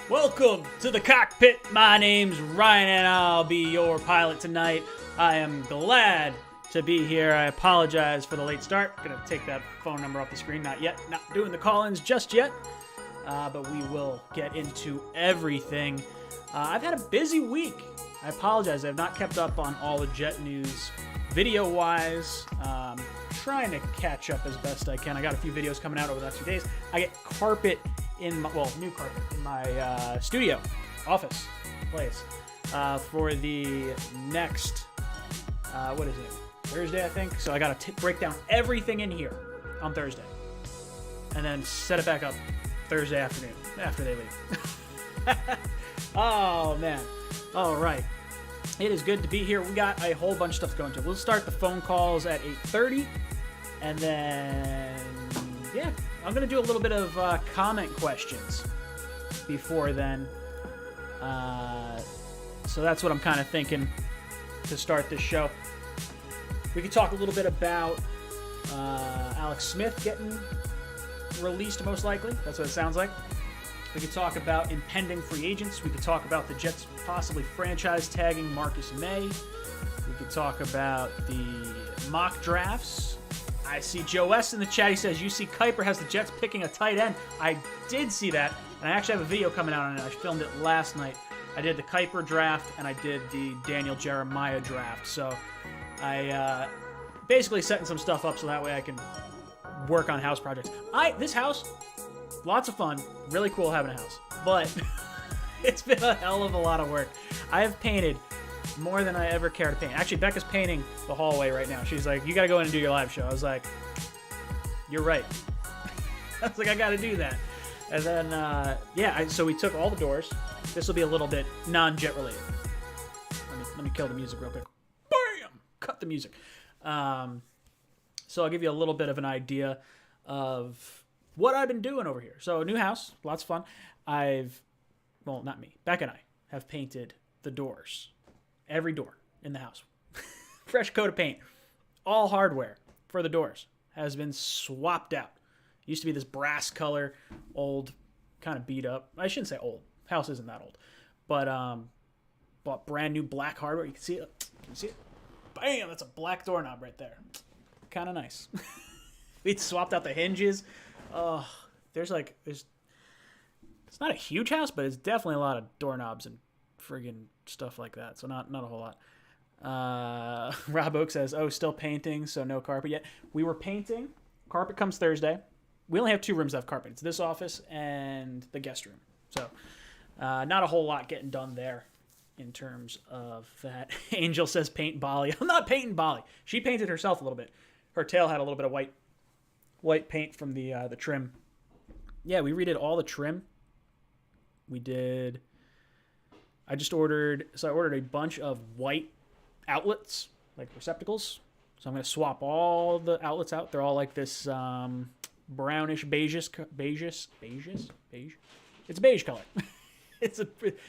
Welcome to the cockpit. My name's Ryan and I'll be your pilot tonight. I am glad to be here. I apologize for the late start. Gonna take that phone number off the screen. Not yet. Not doing the call-ins just yet. But we will get into everything. I've had a busy week. I apologize. I've not kept up on all the jet news video-wise. Trying to catch up as best I can. I got a few videos coming out over the next few days. I get carpet in my, new carpet in my studio, office, place, for the next, what is it, Thursday, I think? So I got to break down everything in here on Thursday. And then set it back up Thursday afternoon, after they leave. Oh, man. All right. It is good to be here. We got a whole bunch of stuff going to. We'll start the phone calls at 8:30. And then, yeah, I'm going to do a little bit of comment questions before then. So that's what I'm kind of thinking to start this show. We could talk a little bit about Alex Smith getting released, most likely. That's what it sounds like. We could talk about impending free agents. We could talk about the Jets possibly franchise tagging Marcus May. We could talk about the mock drafts. I see Joe West in the chat. He says, UC Kuiper has the Jets picking a tight end. I did see that, and I actually have a video coming out on it. I filmed it last night. I did the Kuiper draft, and I did the Daniel Jeremiah draft. So I basically setting some stuff up so that way I can work on house projects. This house, lots of fun. Really cool having a house. But it's been a hell of a lot of work. I have painted more than I ever care to paint. Actually, Becca's painting the hallway right now. She's like, you got to go in and do your live show. I was like, you're right. I was like, I got to do that. And then, so we took all the doors. This will be a little bit non-jet related. Let me kill the music real quick. Bam! Cut the music. So I'll give you a little bit of an idea of what I've been doing over here. So new house, lots of fun. Not me, Becca and I have painted the doors. Every door in the house. Fresh coat of paint. All hardware for the doors has been swapped out. Used to be this brass color, old, kind of beat up. I shouldn't say old. House isn't that old. But bought brand new black hardware. You can see it. Can you see it? Bam! That's a black doorknob right there. Kind of nice. We swapped out the hinges. It's not a huge house, but it's definitely a lot of doorknobs and friggin' stuff like that. So not a whole lot. Rob Oak says, still painting, so no carpet yet. We were painting. Carpet comes Thursday. We only have 2 rooms that have carpet. It's this office and the guest room. So not a whole lot getting done there in terms of that. Angel says paint Bali. I'm not painting Bali. She painted herself a little bit. Her tail had a little bit of white paint from the trim. Yeah, we redid all the trim. I ordered a bunch of white outlets, like receptacles. So I'm going to swap all the outlets out. They're all like this brownish beige. It's a beige color.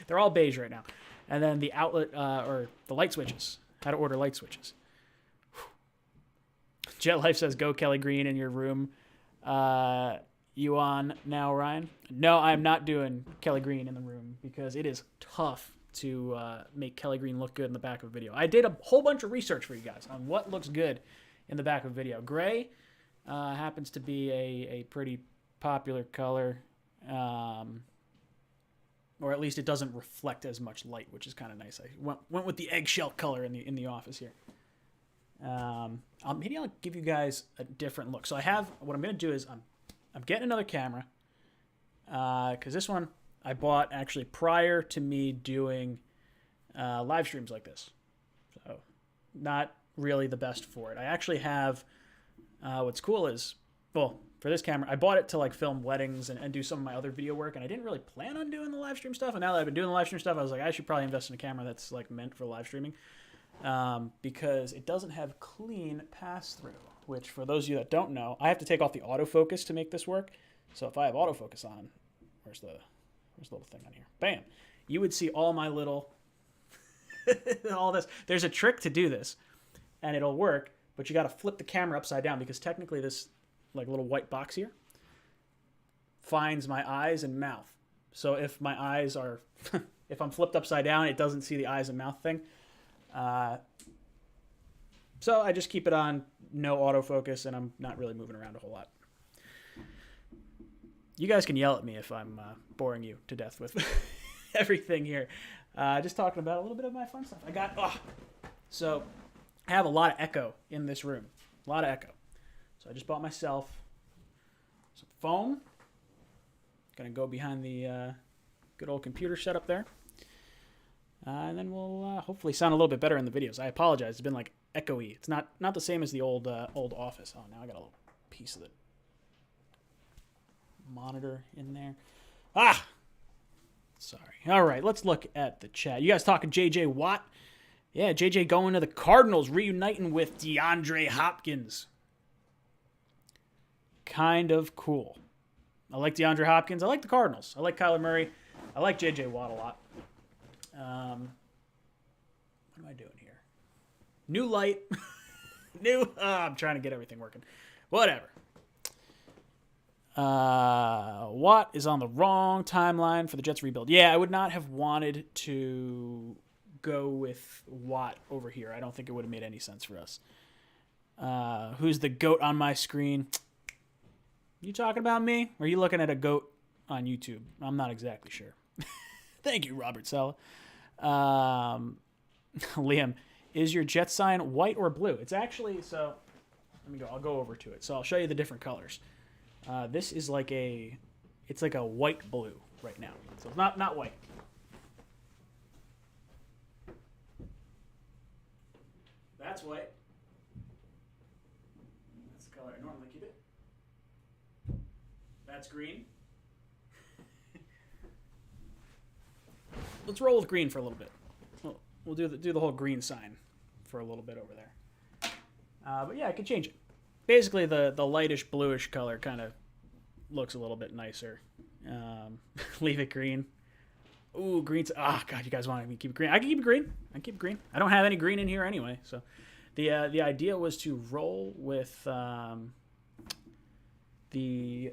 They're all beige right now. And then the outlet, or the light switches. How to order light switches. Jet Life says, go Kelly Green in your room. You on now, Ryan? No, I'm not doing Kelly Green in the room because it is tough to make Kelly Green look good in the back of a video. I did a whole bunch of research for you guys on what looks good in the back of a video. Gray happens to be a pretty popular color, or at least it doesn't reflect as much light, which is kind of nice. I went with the eggshell color in the office here. Maybe I'll give you guys a different look. So what I'm going to do is I'm getting another camera, because this one I bought actually prior to me doing live streams like this. So not really the best for it. I actually have, what's cool is, for this camera, I bought it to like film weddings and do some of my other video work, and I didn't really plan on doing the live stream stuff. And now that I've been doing the live stream stuff, I was like, I should probably invest in a camera that's like meant for live streaming, because it doesn't have clean pass-through. Which, for those of you that don't know, I have to take off the autofocus to make this work. So if I have autofocus on, where's the little thing on here? Bam! You would see all my little, all this. There's a trick to do this, and it'll work, but you got to flip the camera upside down because technically this like little white box here finds my eyes and mouth. So if my eyes are, if I'm flipped upside down, it doesn't see the eyes and mouth thing. So I just keep it on no autofocus, and I'm not really moving around a whole lot. You guys can yell at me if I'm boring you to death with everything here. Just talking about a little bit of my fun stuff. So I have a lot of echo in this room. A lot of echo. So I just bought myself some foam. Gonna go behind the good old computer setup there. And then we'll hopefully sound a little bit better in the videos. I apologize. It's been like echoey. It's not the same as the old office. Oh, now I got a little piece of the monitor in there. Sorry. All right, let's look at the chat. You guys talking J.J. Watt? Yeah, J.J. going to the Cardinals, reuniting with DeAndre Hopkins. Kind of cool. I like DeAndre Hopkins. I like the Cardinals. I like Kyler Murray. I like J.J. Watt a lot. What am I doing here? New light. I'm trying to get everything working. Whatever. Watt is on the wrong timeline for the Jets rebuild. Yeah, I would not have wanted to go with Watt over here. I don't think it would have made any sense for us. Who's the GOAT on my screen? You talking about me? Or are you looking at a GOAT on YouTube? I'm not exactly sure. Thank you, Robert Sella. Liam, is your Jet sign white or blue? It's actually, so let me go. I'll go over to it. So I'll show you the different colors. This is like it's like a white blue right now. So it's not white. That's white. That's the color I normally keep it. That's green. Let's roll with green for a little bit. We'll do the whole green sign for a little bit over there. But yeah, I can change it. Basically, the lightish bluish color kind of looks a little bit nicer. Leave it green. Ooh, green's... God, you guys want me to keep it green? I can keep it green. I don't have any green in here anyway. So the idea was to roll with the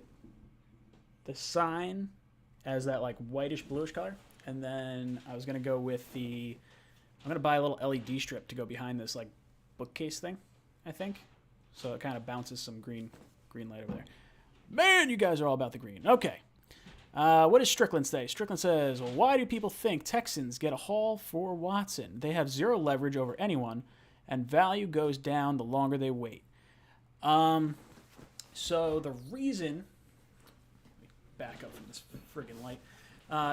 sign as that like whitish bluish color. And then I was going to go with I'm going to buy a little LED strip to go behind this like bookcase thing, I think. So it kind of bounces some green light over there. Man, you guys are all about the green. Okay. What does Strickland say? Strickland says, well, why do people think Texans get a haul for Watson? They have zero leverage over anyone, and value goes down the longer they wait. So the reason... Let me back up from this friggin' light.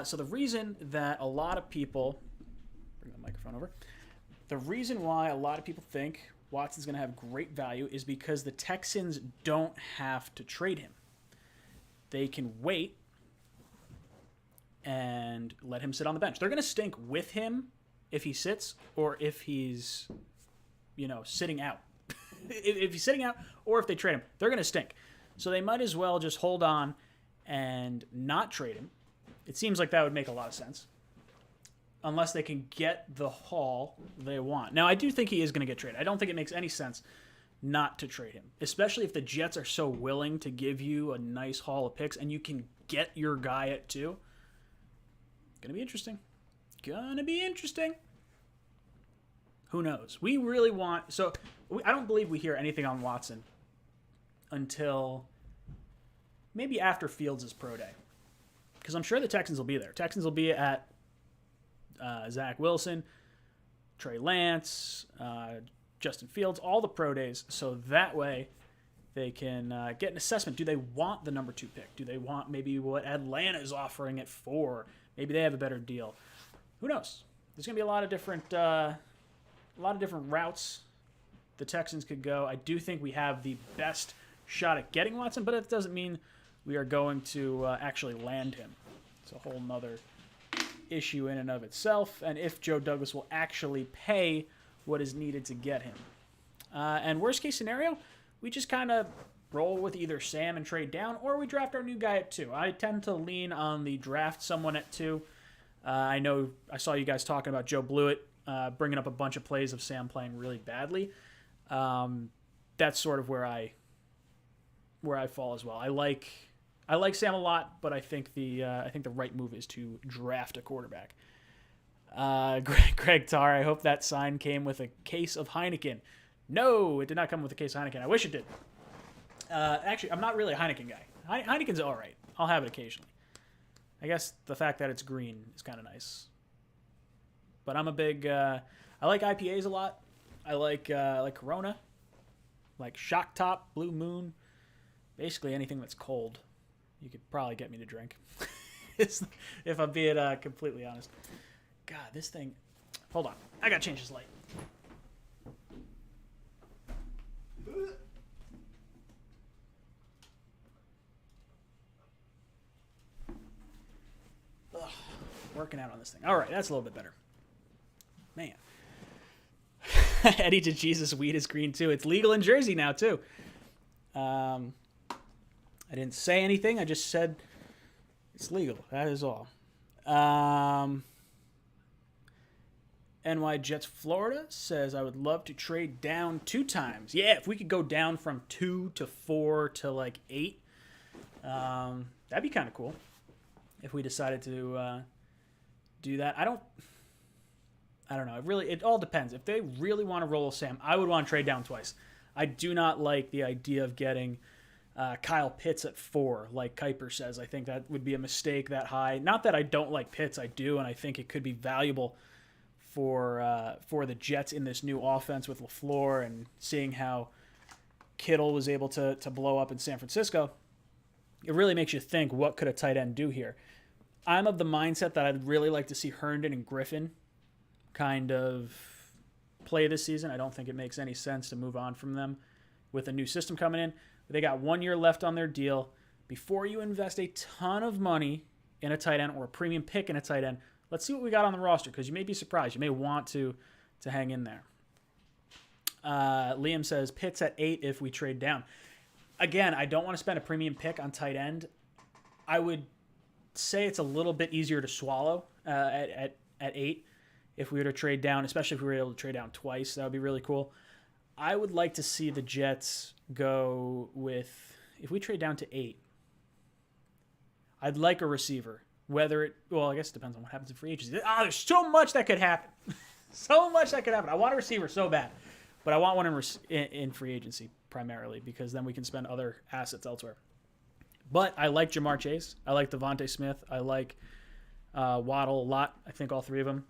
So the reason that a lot of people... Bring the microphone over. The reason why a lot of people think Watson's going to have great value is because the Texans don't have to trade him. They can wait and let him sit on the bench. They're going to stink with him if he sits or if he's, sitting out. If he's sitting out or if they trade him, they're going to stink. So they might as well just hold on and not trade him. It seems like that would make a lot of sense. Unless they can get the haul they want. Now, I do think he is going to get traded. I don't think it makes any sense not to trade him. Especially if the Jets are so willing to give you a nice haul of picks and you can get your guy at 2. Going to be interesting. Who knows? We really want... So, I don't believe we hear anything on Watson until maybe after Fields' pro day. Because I'm sure the Texans will be there. Texans will be at Zach Wilson, Trey Lance, Justin Fields, all the pro days. So that way they can get an assessment. Do they want the number 2 pick? Do they want maybe what Atlanta is offering at 4? Maybe they have a better deal. Who knows? There's going to be a lot of different routes the Texans could go. I do think we have the best shot at getting Watson, but it doesn't mean we are going to actually land him. It's a whole nother issue in and of itself, and if Joe Douglas will actually pay what is needed to get him. And worst case scenario, we just kind of roll with either Sam and trade down, or we draft our new guy at 2. I tend to lean on the draft someone at 2. I know I saw you guys talking about Joe Blewett bringing up a bunch of plays of Sam playing really badly. That's sort of where I fall as well. I like I like Sam a lot, but I think the right move is to draft a quarterback. Greg Tarr, I hope that sign came with a case of Heineken. No, it did not come with a case of Heineken. I wish it did. Actually, I'm not really a Heineken guy. Heineken's all right. I'll have it occasionally. I guess the fact that it's green is kind of nice. But I'm a big. I like IPAs a lot. I like Corona, like Shock Top, Blue Moon. Basically anything that's cold, you could probably get me to drink. If I'm being completely honest. God, this thing. Hold on, I gotta change this light. Ugh, working out on this thing. All right, that's a little bit better. Man. Eddie to Jesus, weed is green too. It's legal in Jersey now too. I didn't say anything. I just said it's legal. That is all. NY Jets Florida says, I would love to trade down 2 times. Yeah, if we could go down from 2 to 4 to like 8, that'd be kind of cool. If we decided to do that. I don't know. It all depends. If they really want to roll Sam, I would want to trade down twice. I do not like the idea of getting Kyle Pitts at 4, like Kuiper says. I think that would be a mistake that high. Not that I don't like Pitts, I do, and I think it could be valuable for the Jets in this new offense with LaFleur and seeing how Kittle was able to blow up in San Francisco. It really makes you think, what could a tight end do here? I'm of the mindset that I'd really like to see Herndon and Griffin kind of play this season. I don't think it makes any sense to move on from them with a new system coming in. They got 1 year left on their deal. Before you invest a ton of money in a tight end or a premium pick in a tight end, let's see what we got on the roster, because you may be surprised. You may want to hang in there. Liam says, Pitts at 8 if we trade down. Again, I don't want to spend a premium pick on tight end. I would say it's a little bit easier to swallow at 8 if we were to trade down, especially if we were able to trade down twice. That would be really cool. I would like to see the Jets go with, if we trade down to 8, I'd like a receiver. I guess it depends on what happens in free agency. There's so much that could happen. So much that could happen. I want a receiver so bad, but I want one in free agency primarily, because then we can spend other assets elsewhere. But I like Jamar Chase. I like Devontae Smith. I like Waddle a lot. I think all 3 of them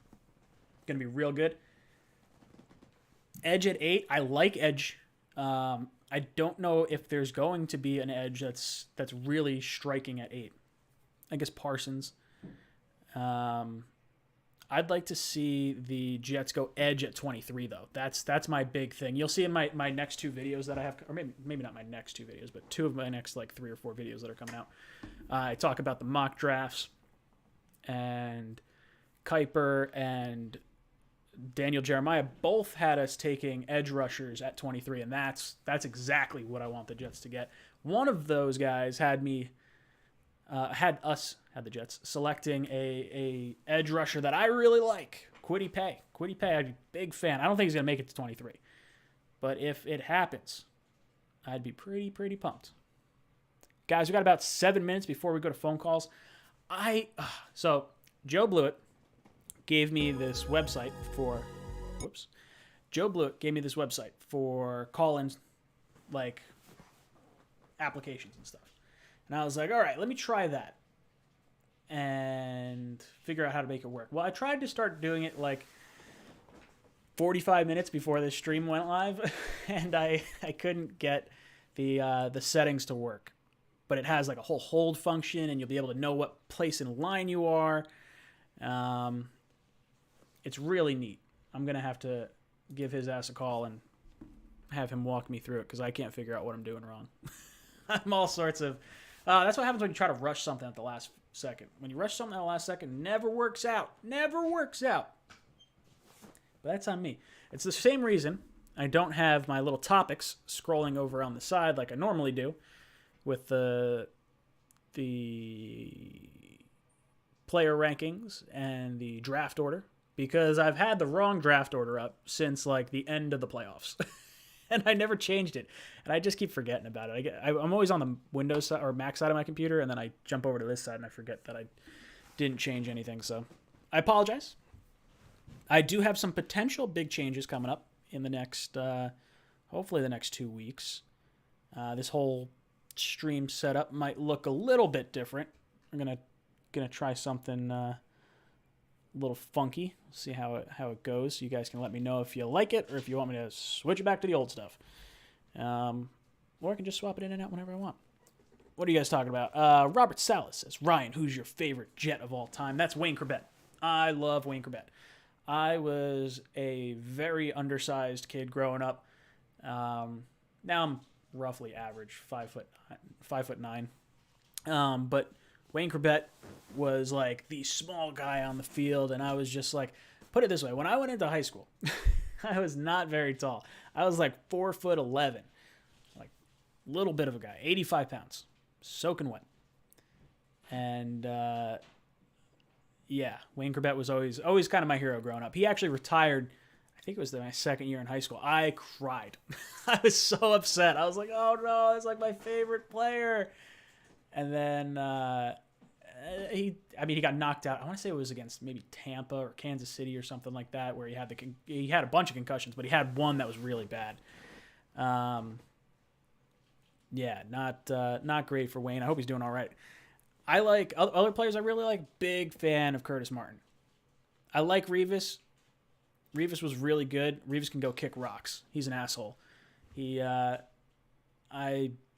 going to be real good. Edge at 8. I like edge. I don't know if there's going to be an edge that's really striking at 8. I guess Parsons. I'd like to see the Jets go edge at 23, though. That's my big thing. You'll see in my next 2 videos that I have, or maybe not my next 2 videos, but 2 of my next like 3 or 4 videos that are coming out. I talk about the mock drafts, and Kuiper and Daniel Jeremiah both had us taking edge rushers at 23, and that's exactly what I want the Jets to get. One of those guys had the Jets selecting a edge rusher that I really like, Kwity Paye. Kwity Paye, I'm a big fan. I don't think he's going to make it to 23. But if it happens, I'd be pretty pumped. Guys, we got about 7 minutes before we go to phone calls. So Joe Blewett gave me this website for call-ins, like applications and stuff. And I was like, all right, let me try that and figure out how to make it work. Well, I tried to start doing it like 45 minutes before the stream went live, and I couldn't get the settings to work. But it has like a whole hold function, and you'll be able to know what place in line you are. It's really neat. I'm going to have to give his ass a call and have him walk me through it, because I can't figure out what I'm doing wrong. I'm all sorts of... that's what happens when you try to rush something at the last second. When you rush something at the last second, never works out. Never works out. But that's on me. It's the same reason I don't have my little topics scrolling over on the side like I normally do with the player rankings and the draft order, because I've had the wrong draft order up since like the end of the playoffs. and I never changed it, and I just keep forgetting about it. I'm always on the Windows side or Mac side of my computer, and then I jump over to this side and I forget that I didn't change anything. So I apologize. I do have some potential big changes coming up in the next, hopefully the next 2 weeks. This whole stream setup might look a little bit different. I'm gonna try something a little funky. See how it goes. You guys can let me know if you like it or if you want me to switch it back to the old stuff. Or I can just swap it in and out whenever I want. What are you guys talking about? Robert Salas says, Ryan, who's your favorite Jet of all time? That's Wayne Corbett. I love Wayne Corbett. I was a very undersized kid growing up. Now I'm roughly average, 5'9". But Wayne Corbett was like the small guy on the field, and I was just like, put it this way, when I went into high school, I was not very tall. I was like 4'11", like little bit of a guy, 85 pounds, soaking wet. And yeah, Wayne Corbett was always kind of my hero growing up. He actually retired, I think it was my second year in high school. I cried. I was so upset. I was like, oh no, it's like my favorite player. And then he got knocked out. I want to say it was against maybe Tampa or Kansas City or something like that, where he had a bunch of concussions, but he had one that was really bad. Yeah, not great for Wayne. I hope he's doing all right. I like other players. I really like. Big fan of Curtis Martin. I like Revis. Revis was really good. Revis can go kick rocks. He's an asshole. I'm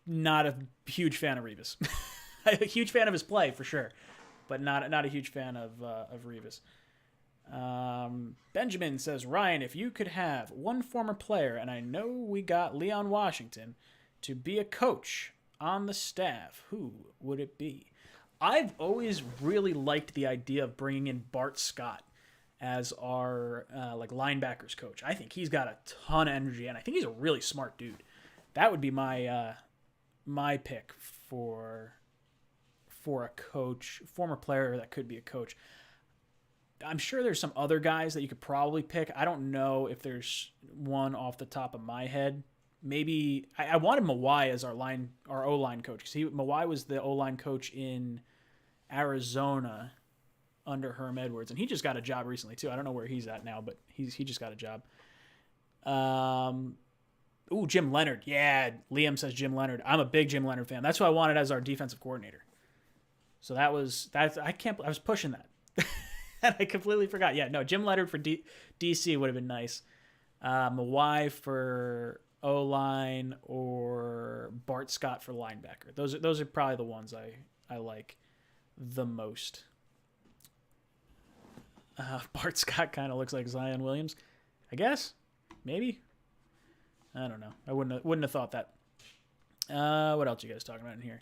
not a huge fan of Revis. I'm a huge fan of his play for sure, but not a huge fan of Revis. Benjamin says, Ryan, if you could have one former player, and I know we got Leon Washington, to be a coach on the staff, who would it be? I've always really liked the idea of bringing in Bart Scott as our like linebackers coach. I think he's got a ton of energy, and I think he's a really smart dude. That would be my my pick for a coach, former player that could be a coach. I'm sure there's some other guys that you could probably pick. I don't know if there's one off the top of my head. Maybe I wanted Mawai as our O-line coach, because Mawai was the O-line coach in Arizona under Herm Edwards, and he just got a job recently too. I don't know where he's at now, but he just got a job. Jim Leonard. Yeah, Liam says Jim Leonard. I'm a big Jim Leonard fan. That's who I wanted as our defensive coordinator. So that was I was pushing that. And I completely forgot. Yeah, no, Jim Leonard for DC would have been nice. Mawai for O-line, or Bart Scott for linebacker. Those are probably the ones I like the most. Bart Scott kind of looks like Zion Williams, I guess. Maybe. I don't know. I wouldn't have thought that. What else are you guys talking about in here?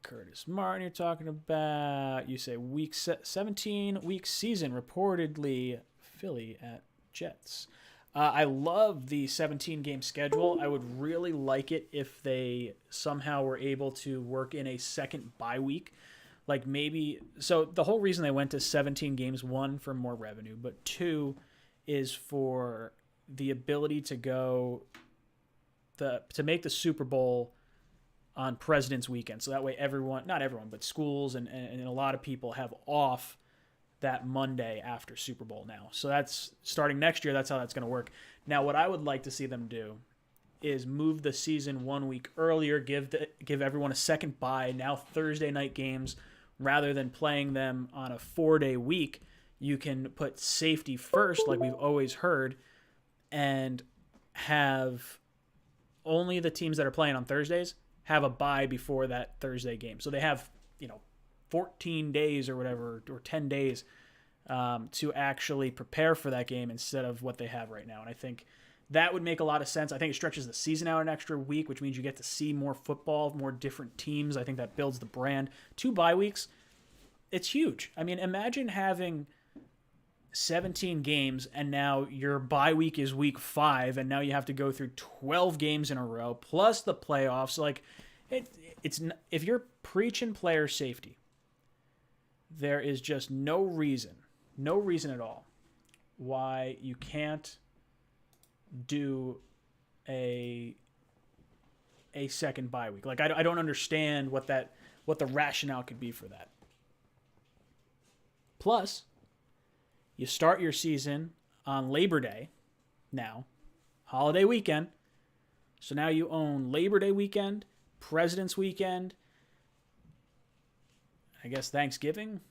Curtis Martin, you're talking about. You say 17-week season, reportedly Philly at Jets. I love the 17-game schedule. I would really like it if they somehow were able to work in a second bye week. Like maybe, so the whole reason they went to 17 games, one, for more revenue, but two is for the ability to to make the Super Bowl on President's Weekend. So that way not everyone, but schools and a lot of people have off that Monday after Super Bowl now. So that's starting next year. That's how that's going to work. Now, what I would like to see them do is move the season 1 week earlier, give everyone a second bye. Now Thursday night games, rather than playing them on a 4-day week, you can put safety first, like we've always heard, and have only the teams that are playing on Thursdays have a bye before that Thursday game. So they have, 14 days or whatever, or 10 days to actually prepare for that game instead of what they have right now. And I think that would make a lot of sense. I think it stretches the season out an extra week, which means you get to see more football, more different teams. I think that builds the brand. 2 bye weeks, it's huge. I mean, imagine having 17 games and now your bye week is week 5, and now you have to go through 12 games in a row plus the playoffs. Like, it's if you're preaching player safety, there is just no reason at all why you can't do a second bye week. Like I don't understand what the rationale could be for that. Plus, you start your season on Labor Day now, holiday weekend. So now you own Labor Day weekend, President's weekend, I guess Thanksgiving.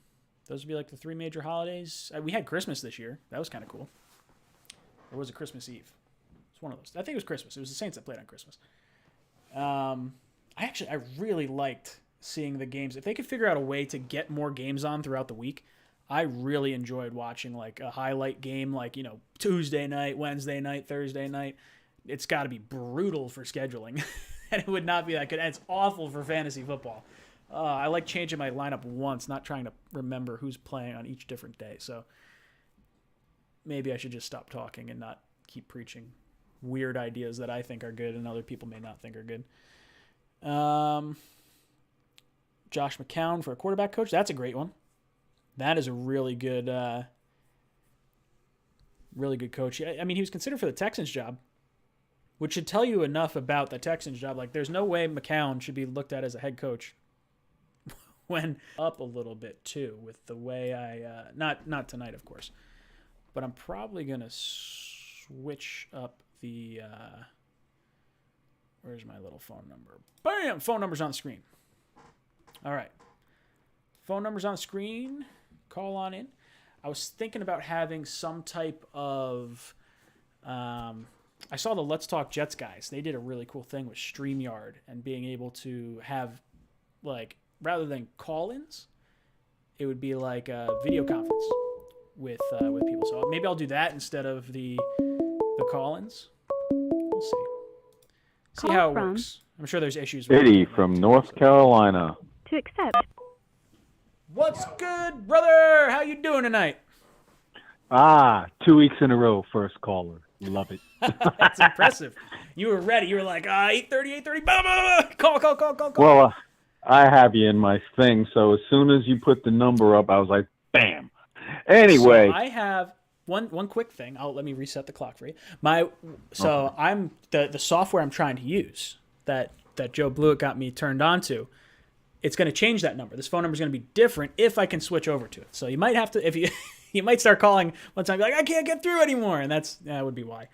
Those would be like the three major holidays. We had Christmas this year. That was kind of cool. Or was it Christmas Eve? It's one of those. I think it was Christmas. It was the Saints that played on Christmas. I really liked seeing the games. If they could figure out a way to get more games on throughout the week, I really enjoyed watching like a highlight game, like, Tuesday night, Wednesday night, Thursday night. It's got to be brutal for scheduling, and it would not be that good. And it's awful for fantasy football. I like changing my lineup once, not trying to remember who's playing on each different day. So maybe I should just stop talking and not keep preaching weird ideas that I think are good and other people may not think are good. Josh McCown for a quarterback coach. That's a great one. That is a really good coach. I mean, he was considered for the Texans job, which should tell you enough about the Texans job. Like, there's no way McCown should be looked at as a head coach when up a little bit too with the way not tonight, of course, but I'm probably going to switch up the where's my little phone number? Bam! Phone number's on the screen. All right. Phone number's on the screen. Call on in. I was thinking about having some type of I saw the Let's Talk Jets guys. They did a really cool thing with StreamYard and being able to have, like, rather than call-ins, it would be like a video conference with people. So maybe I'll do that instead of the call-ins. We'll see. See how it works. I'm sure there's issues with Eddie from North Carolina. To accept. What's good, brother? How you doing tonight? 2 weeks in a row, first caller. Love it. That's impressive. You were ready. You were like, 8:30, blah, blah, blah. Call. Well, I have you in my thing, so as soon as you put the number up, I was like, bam. Anyway. So I have one quick thing. Let me reset the clock for you. I'm the software I'm trying to use that Joe Blewett got me turned on to. It's going to change that number. This phone number is going to be different if I can switch over to it. So you might have to, if you you might start calling one time, be like, I can't get through anymore, and that would be why.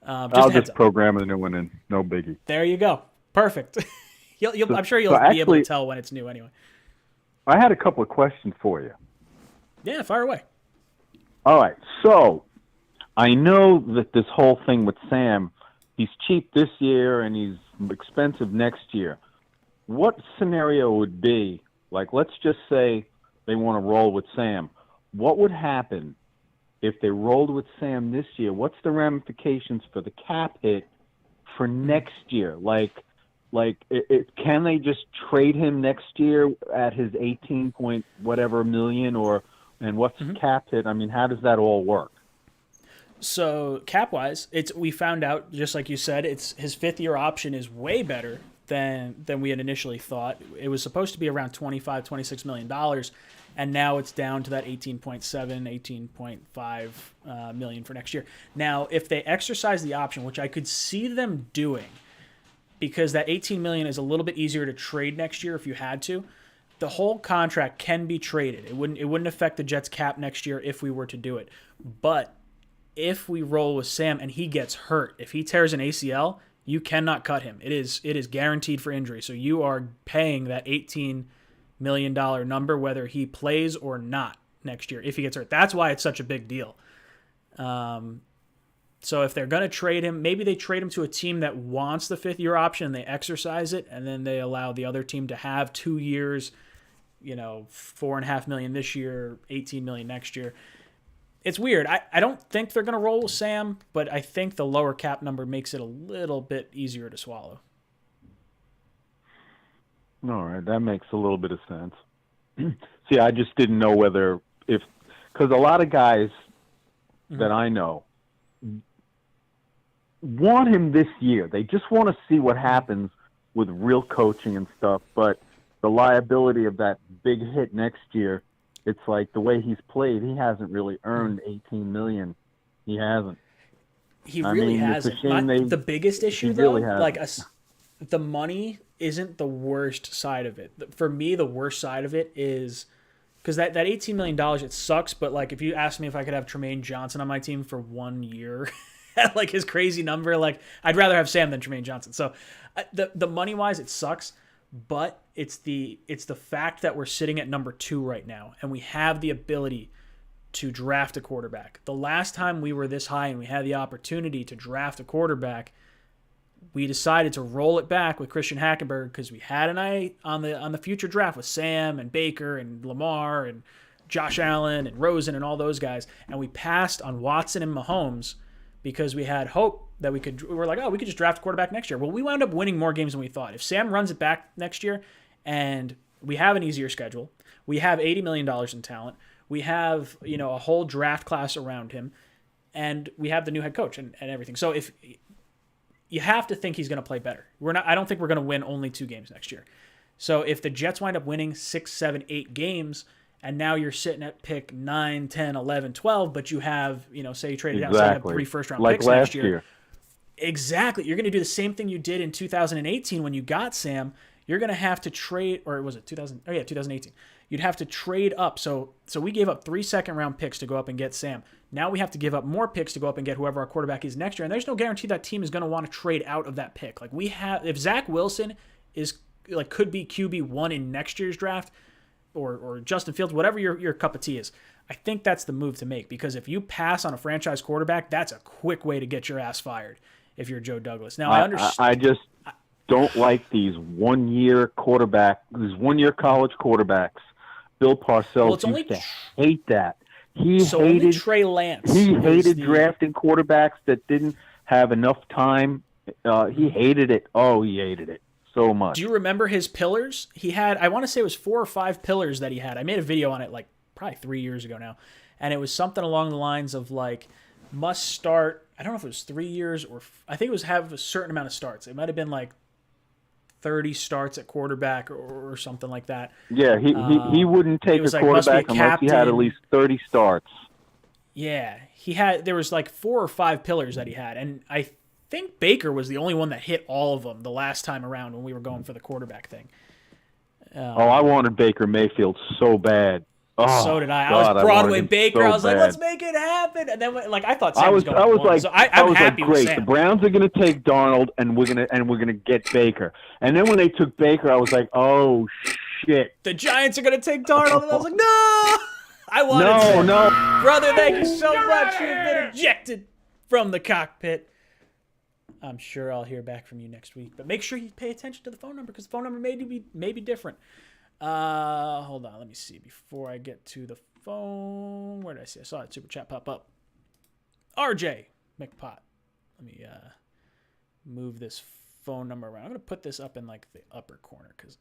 I'll just program a new one in. No biggie. There you go. Perfect. I'm sure you'll be able to tell when it's new anyway. I had a couple of questions for you. Yeah, fire away. All right. So I know that this whole thing with Sam, he's cheap this year and he's expensive next year. What scenario would be, like, let's just say they want to roll with Sam. What would happen if they rolled with Sam this year? What's the ramifications for the cap hit for next year? Can they just trade him next year at his 18 point whatever million, and what's his cap hit? I mean, how does that all work? So cap wise, we found out, just like you said, it's his 5th-year option is way better than we had initially thought. It was supposed to be around $26 million, and now it's down to that 18.5 million for next year. Now, if they exercise the option, which I could see them doing, because that 18 million is a little bit easier to trade next year if you had to, the whole contract can be traded. It wouldn't affect the Jets cap next year if we were to do it. But if we roll with Sam and he gets hurt, if he tears an ACL, you cannot cut him. It is guaranteed for injury. So you are paying that $18 million number whether he plays or not next year if he gets hurt. That's why it's such a big deal. So if they're going to trade him, maybe they trade him to a team that wants the 5th-year option and they exercise it, and then they allow the other team to have 2 years, $4.5 million this year, $18 million next year. It's weird. I don't think they're going to roll with Sam, but I think the lower cap number makes it a little bit easier to swallow. All right, that makes a little bit of sense. See, I just didn't know because a lot of guys that I know want him this year. They just want to see what happens with real coaching and stuff, but the liability of that big hit next year, it's like the way he's played, he hasn't really earned $18 million. He hasn't. He I really mean, it's a hasn't. shame The biggest issue, he though, really hasn't. the money isn't the worst side of it. For me, the worst side of it is because that $18 million, it sucks. But like, if you ask me if I could have Tremaine Johnson on my team for 1 year, at like his crazy number, like I'd rather have Sam than Tremaine Johnson. So the money wise, it sucks. But it's the fact that we're sitting at number 2 right now, and we have the ability to draft a quarterback. The last time we were this high and we had the opportunity to draft a quarterback, we decided to roll it back with Christian Hackenberg because we had an eye on the future draft with Sam and Baker and Lamar and Josh Allen and Rosen and all those guys, and we passed on Watson and Mahomes because we had hope that we were like, oh, we could just draft a quarterback next year. Well, we wound up winning more games than we thought. If Sam runs it back next year and we have an easier schedule, we have $80 million in talent, we have, a whole draft class around him, and we have the new head coach and everything. So if you have to think he's going to play better. I don't think we're going to win only 2 games next year. So if the Jets wind up winning 6, 7, 8 games, and now you're sitting at pick 9, 10, 11, 12, but you have, say you traded out, so you have 3 first-round picks next year. Exactly. You're going to do the same thing you did in 2018 when you got Sam. You're going to have to trade, or was it 2018. You'd have to trade up. So we gave up 3 second-round picks to go up and get Sam. Now we have to give up more picks to go up and get whoever our quarterback is next year. And there's no guarantee that team is going to want to trade out of that pick. Like if Zach Wilson could be QB1 in next year's draft, or Justin Fields, whatever your cup of tea is, I think that's the move to make, because if you pass on a franchise quarterback, that's a quick way to get your ass fired if you're Joe Douglas. Now, I understand. I just don't like these 1-year college quarterbacks. Bill Parcells used to hate that. He hated Trey Lance. He hated drafting quarterbacks that didn't have enough time. He hated it. Oh, he hated it so much. Do you remember his pillars? He had, I want to say it was 4 or 5 pillars that he had. I made a video on it like probably 3 years ago now. And it was something along the lines of like must start. I don't know if it was 3 years or I think it was have a certain amount of starts. It might have been like 30 starts at quarterback or something like that. Yeah, he wouldn't take a quarterback unless he had at least 30 starts. Yeah, there was like 4 or 5 pillars that he had, and I think Baker was the only one that hit all of them the last time around when we were going for the quarterback thing. I wanted Baker Mayfield so bad. Oh, so did I. God, I was Broadway Baker. So I was like, bad. let's make it happen. And then I thought Sam was going I was one, like, so I'm happy great. with Sam. The Browns are going to take Darnold, and we're gonna get Baker. And then when they took Baker, I was like, oh shit. The Giants are going to take Darnold, and I was like, no. I wanted Sam. No, brother. Thank you so much. You've been ejected from the cockpit. I'm sure I'll hear back from you next week, but make sure you pay attention to the phone number because the phone number may be different. Hold on, let me see before I get to the phone. Where did I see? I saw that super chat pop up. RJ McPot. Let me move this phone number around. I'm gonna put this up in like the upper corner because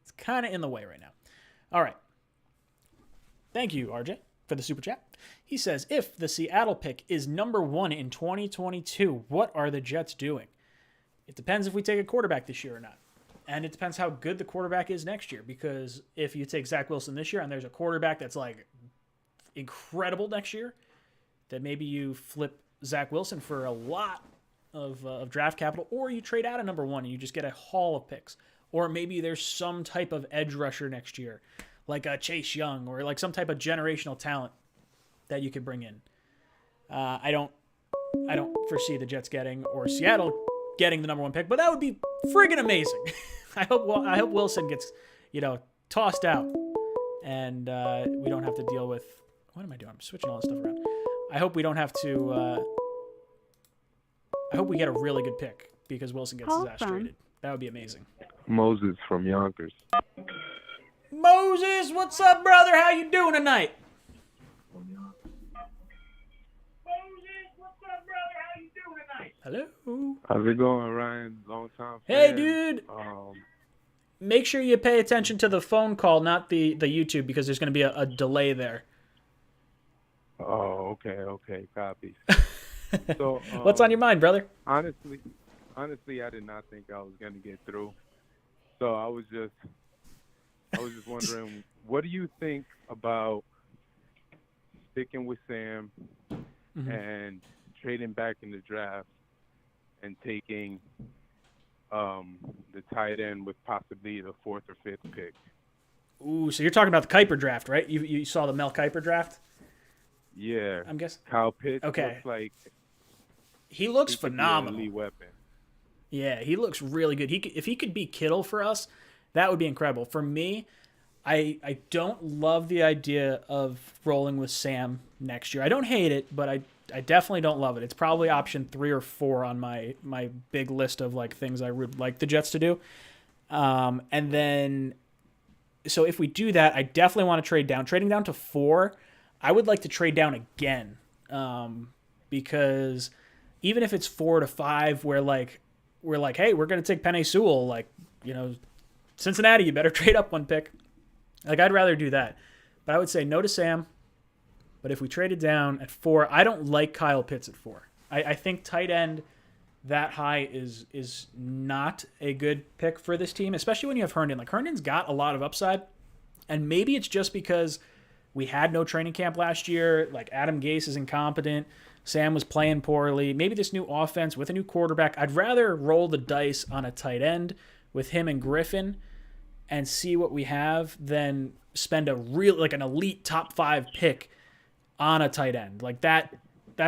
it's kind of in the way right now. All right. Thank you, RJ, for the super chat. He says, if the Seattle pick is number 1 in 2022, what are the Jets doing? It depends if we take a quarterback this year or not. And it depends how good the quarterback is next year. Because if you take Zach Wilson this year and there's a quarterback that's like incredible next year, then maybe you flip Zach Wilson for a lot of draft capital, or you trade out a number 1 and you just get a haul of picks. Or maybe there's some type of edge rusher next year, like a Chase Young, or like some type of generational talent that you could bring in. I don't foresee the Jets getting or Seattle getting the number 1 pick, but that would be friggin' amazing. I hope Wilson gets, tossed out, and we don't have to deal with. What am I doing? I'm switching all this stuff around. I hope we don't have to. I hope we get a really good pick because Wilson gets his ass traded. That would be amazing. Moses from Yonkers. Moses, what's up, brother? How you doing tonight? Hello. How's it going, Ryan? Long time fan. Hey, dude. Make sure you pay attention to the phone call, not the YouTube, because there's going to be a delay there. Oh, okay. Copy. So, what's on your mind, brother? Honestly, I did not think I was going to get through. So I was just wondering, what do you think about sticking with Sam and trading back in the draft and taking the tight end with possibly the 4th or 5th pick. Ooh, so you're talking about the Kuiper draft, right? You saw the Mel Kiper draft? Yeah. I'm guessing. Kyle Pitts Okay. looks like He looks he could be an phenomenal. elite weapon. Yeah, he looks really good. If he could be Kittle for us, that would be incredible. For me, I don't love the idea of rolling with Sam next year. I don't hate it, but I definitely don't love it. It's probably option 3 or 4 on my big list of like things I would like the Jets to do. And then, so if we do that, I definitely want to trade down. Trading down to 4, I would like to trade down again, because even if it's 4 to 5, where like we're like, hey, we're gonna take Penei Sewell, like, you know, Cincinnati, you better trade up 1 pick. Like, I'd rather do that. But I would say no to Sam. But if we traded down at 4, I don't like Kyle Pitts at 4. I think tight end that high is not a good pick for this team, especially when you have Herndon. Like, Herndon's got a lot of upside, and maybe it's just because we had no training camp last year. Like, Adam Gase is incompetent. Sam was playing poorly. Maybe this new offense with a new quarterback. I'd rather roll the dice on a tight end with him and Griffin and see what we have than spend an elite top 5 pick on a tight end. Like, that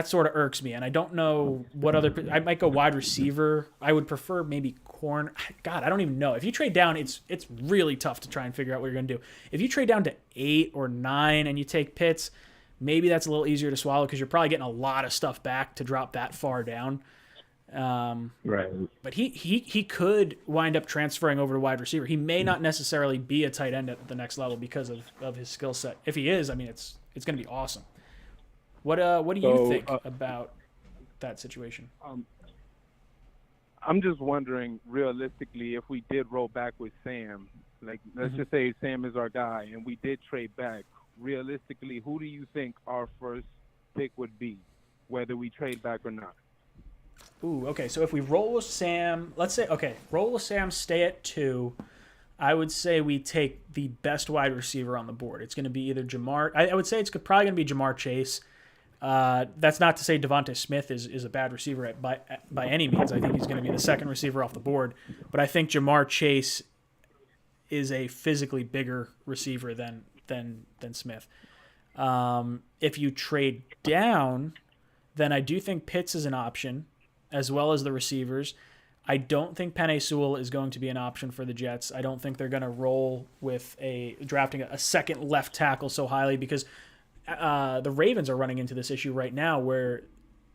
sort of irks me. And I don't know what other, I might go wide receiver. I would prefer maybe corner. God, I don't even know. If you trade down, it's really tough to try and figure out what you're going to do. If you trade down to 8 or 9 and you take Pitts, maybe that's a little easier to swallow because you're probably getting a lot of stuff back to drop that far down. Right. But he could wind up transferring over to wide receiver. He may not necessarily be a tight end at the next level because of his skill set. If he is, I mean, it's going to be awesome. What do you think about that situation? I'm just wondering, realistically, if we did roll back with Sam, like let's just say Sam is our guy, and we did trade back. Realistically, who do you think our first pick would be, whether we trade back or not? Ooh, okay. So if we roll with Sam, let's say, okay, roll with Sam, stay at 2. I would say we take the best wide receiver on the board. It's going to be either Jamar. I would say it's probably going to be Jamar Chase. That's not to say Devontae Smith is a bad receiver by any means. I think he's going to be the second receiver off the board. But I think Jamar Chase is a physically bigger receiver than Smith. If you trade down, then I do think Pitts is an option, as well as the receivers. I don't think Penei Sewell is going to be an option for the Jets. I don't think they're going to roll with drafting a second left tackle so highly because the Ravens are running into this issue right now where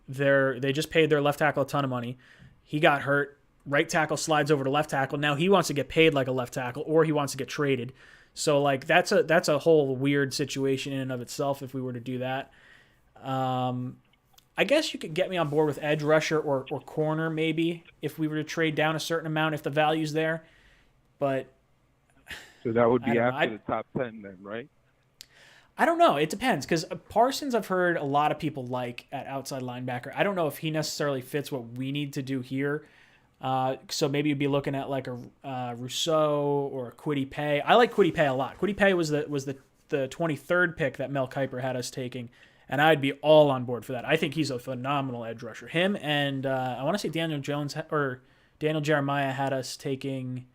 they just paid their left tackle a ton of money. He got hurt. Right tackle slides over to left tackle. Now he wants to get paid like a left tackle, or he wants to get traded. So like that's a whole weird situation in and of itself if we were to do that. I guess you could get me on board with edge rusher or corner maybe if we were to trade down a certain amount if the value's there. But so that would be after the top 10 then, right? I don't know. It depends because Parsons I've heard a lot of people like at outside linebacker. I don't know if he necessarily fits what we need to do here. So maybe you'd be looking at like a Rousseau or a Kwity Paye. I like Kwity Paye a lot. Kwity Paye was the 23rd pick that Mel Kiper had us taking, and I'd be all on board for that. I think he's a phenomenal edge rusher. Him and I want to say Daniel Jeremiah had us taking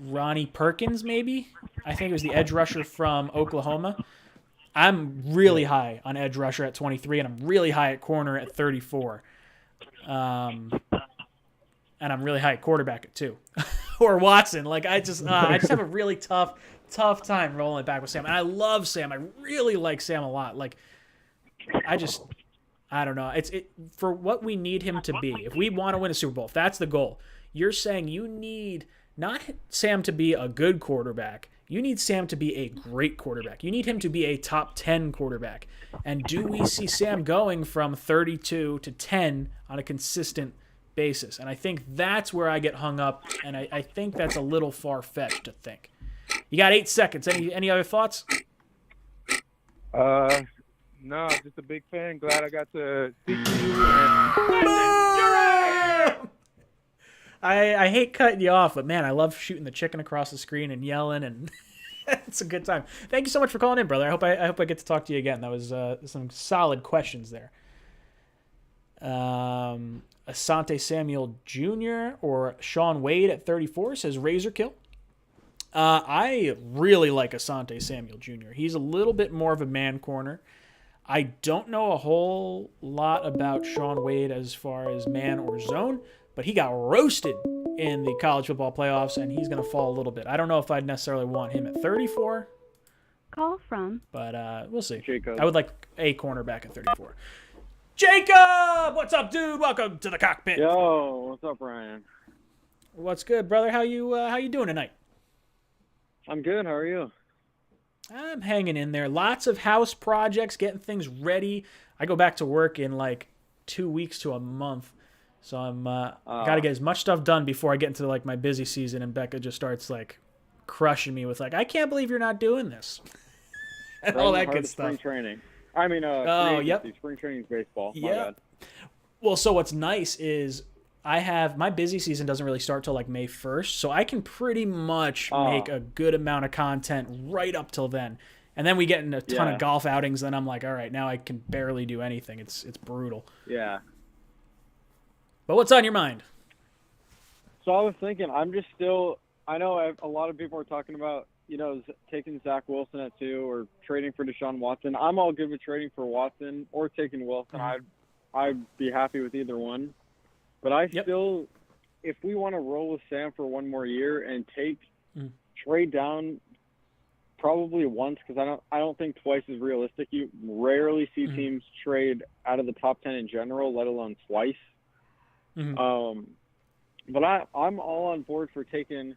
Ronnie Perkins maybe. I think it was the edge rusher from Oklahoma. I'm really high on edge rusher at 23, and I'm really high at corner at 34. And I'm really high at quarterback at 2. Or Watson. Like I just have a really tough time rolling it back with Sam. And I love Sam. I really like Sam a lot. Like I don't know. It's for what we need him to be. If we want to win a Super Bowl, if that's the goal, you're saying you need not Sam to be a good quarterback. You need Sam to be a great quarterback. You need him to be a top 10 quarterback. And do we see Sam going from 32 to 10 on a consistent basis? And I think that's where I get hung up, and I think that's a little far-fetched to think. You got 8 seconds. Any other thoughts? No, just a big fan. Glad I got to speak to you. I hate cutting you off, but man, I love shooting the chicken across the screen and yelling, and it's a good time. Thank you so much for calling in, brother. I hope I get to talk to you again. That was some solid questions there. Asante Samuel Jr. or Sean Wade at 34, says Razor Kill. I really like Asante Samuel Jr. He's a little bit more of a man corner. I don't know a whole lot about Sean Wade as far as man or zone, but he got roasted in the college football playoffs, and he's going to fall a little bit. I don't know if I'd necessarily want him at 34. Call from. But we'll see. Jacob. I would like a cornerback at 34. Jacob! What's up, dude? Welcome to the cockpit. Yo, what's up, Ryan? What's good, brother? How you doing tonight? I'm good. How are you? I'm hanging in there. Lots of house projects, getting things ready. I go back to work in like 2 weeks to a month. So I'm got to get as much stuff done before I get into like my busy season, and Becca just starts like crushing me with like, I can't believe you're not doing this. And all that good stuff. Spring training. I mean, yep. Spring training is baseball. Yeah. Well, so what's nice is I have my busy season doesn't really start till like May 1st, so I can pretty much make a good amount of content right up till then. And then we get in a ton of golf outings, then I'm like, all right, now I can barely do anything. It's brutal. Yeah. But what's on your mind? So I was thinking, I know a lot of people are talking about, taking Zach Wilson at 2 or trading for Deshaun Watson. I'm all good with trading for Watson or taking Wilson. I'd be happy with either one. But still, if we want to roll with Sam for one more year and trade down probably once, because I don't think twice is realistic. You rarely see teams trade out of the top 10 in general, let alone twice. But I'm all on board for taking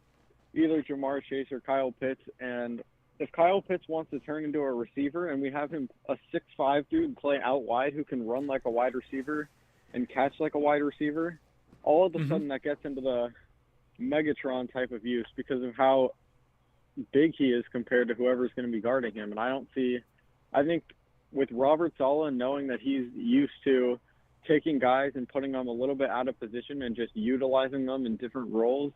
either Jamar Chase or Kyle Pitts. And if Kyle Pitts wants to turn into a receiver and we have him a 6'5" dude play out wide who can run like a wide receiver and catch like a wide receiver, all of a sudden that gets into the Megatron type of use because of how big he is compared to whoever's going to be guarding him. And I think with Robert Saleh, knowing that he's used to taking guys and putting them a little bit out of position and just utilizing them in different roles,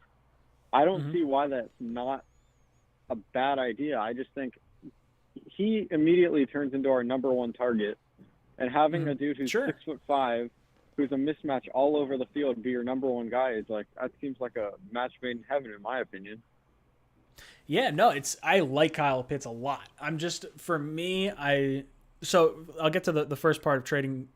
I don't see why that's not a bad idea. I just think he immediately turns into our number one target, and having a dude who's 6'5", who's a mismatch all over the field, be your number one guy is like, that seems like a match made in heaven, in my opinion. Yeah, no, I like Kyle Pitts a lot. So I'll get to the first part of trading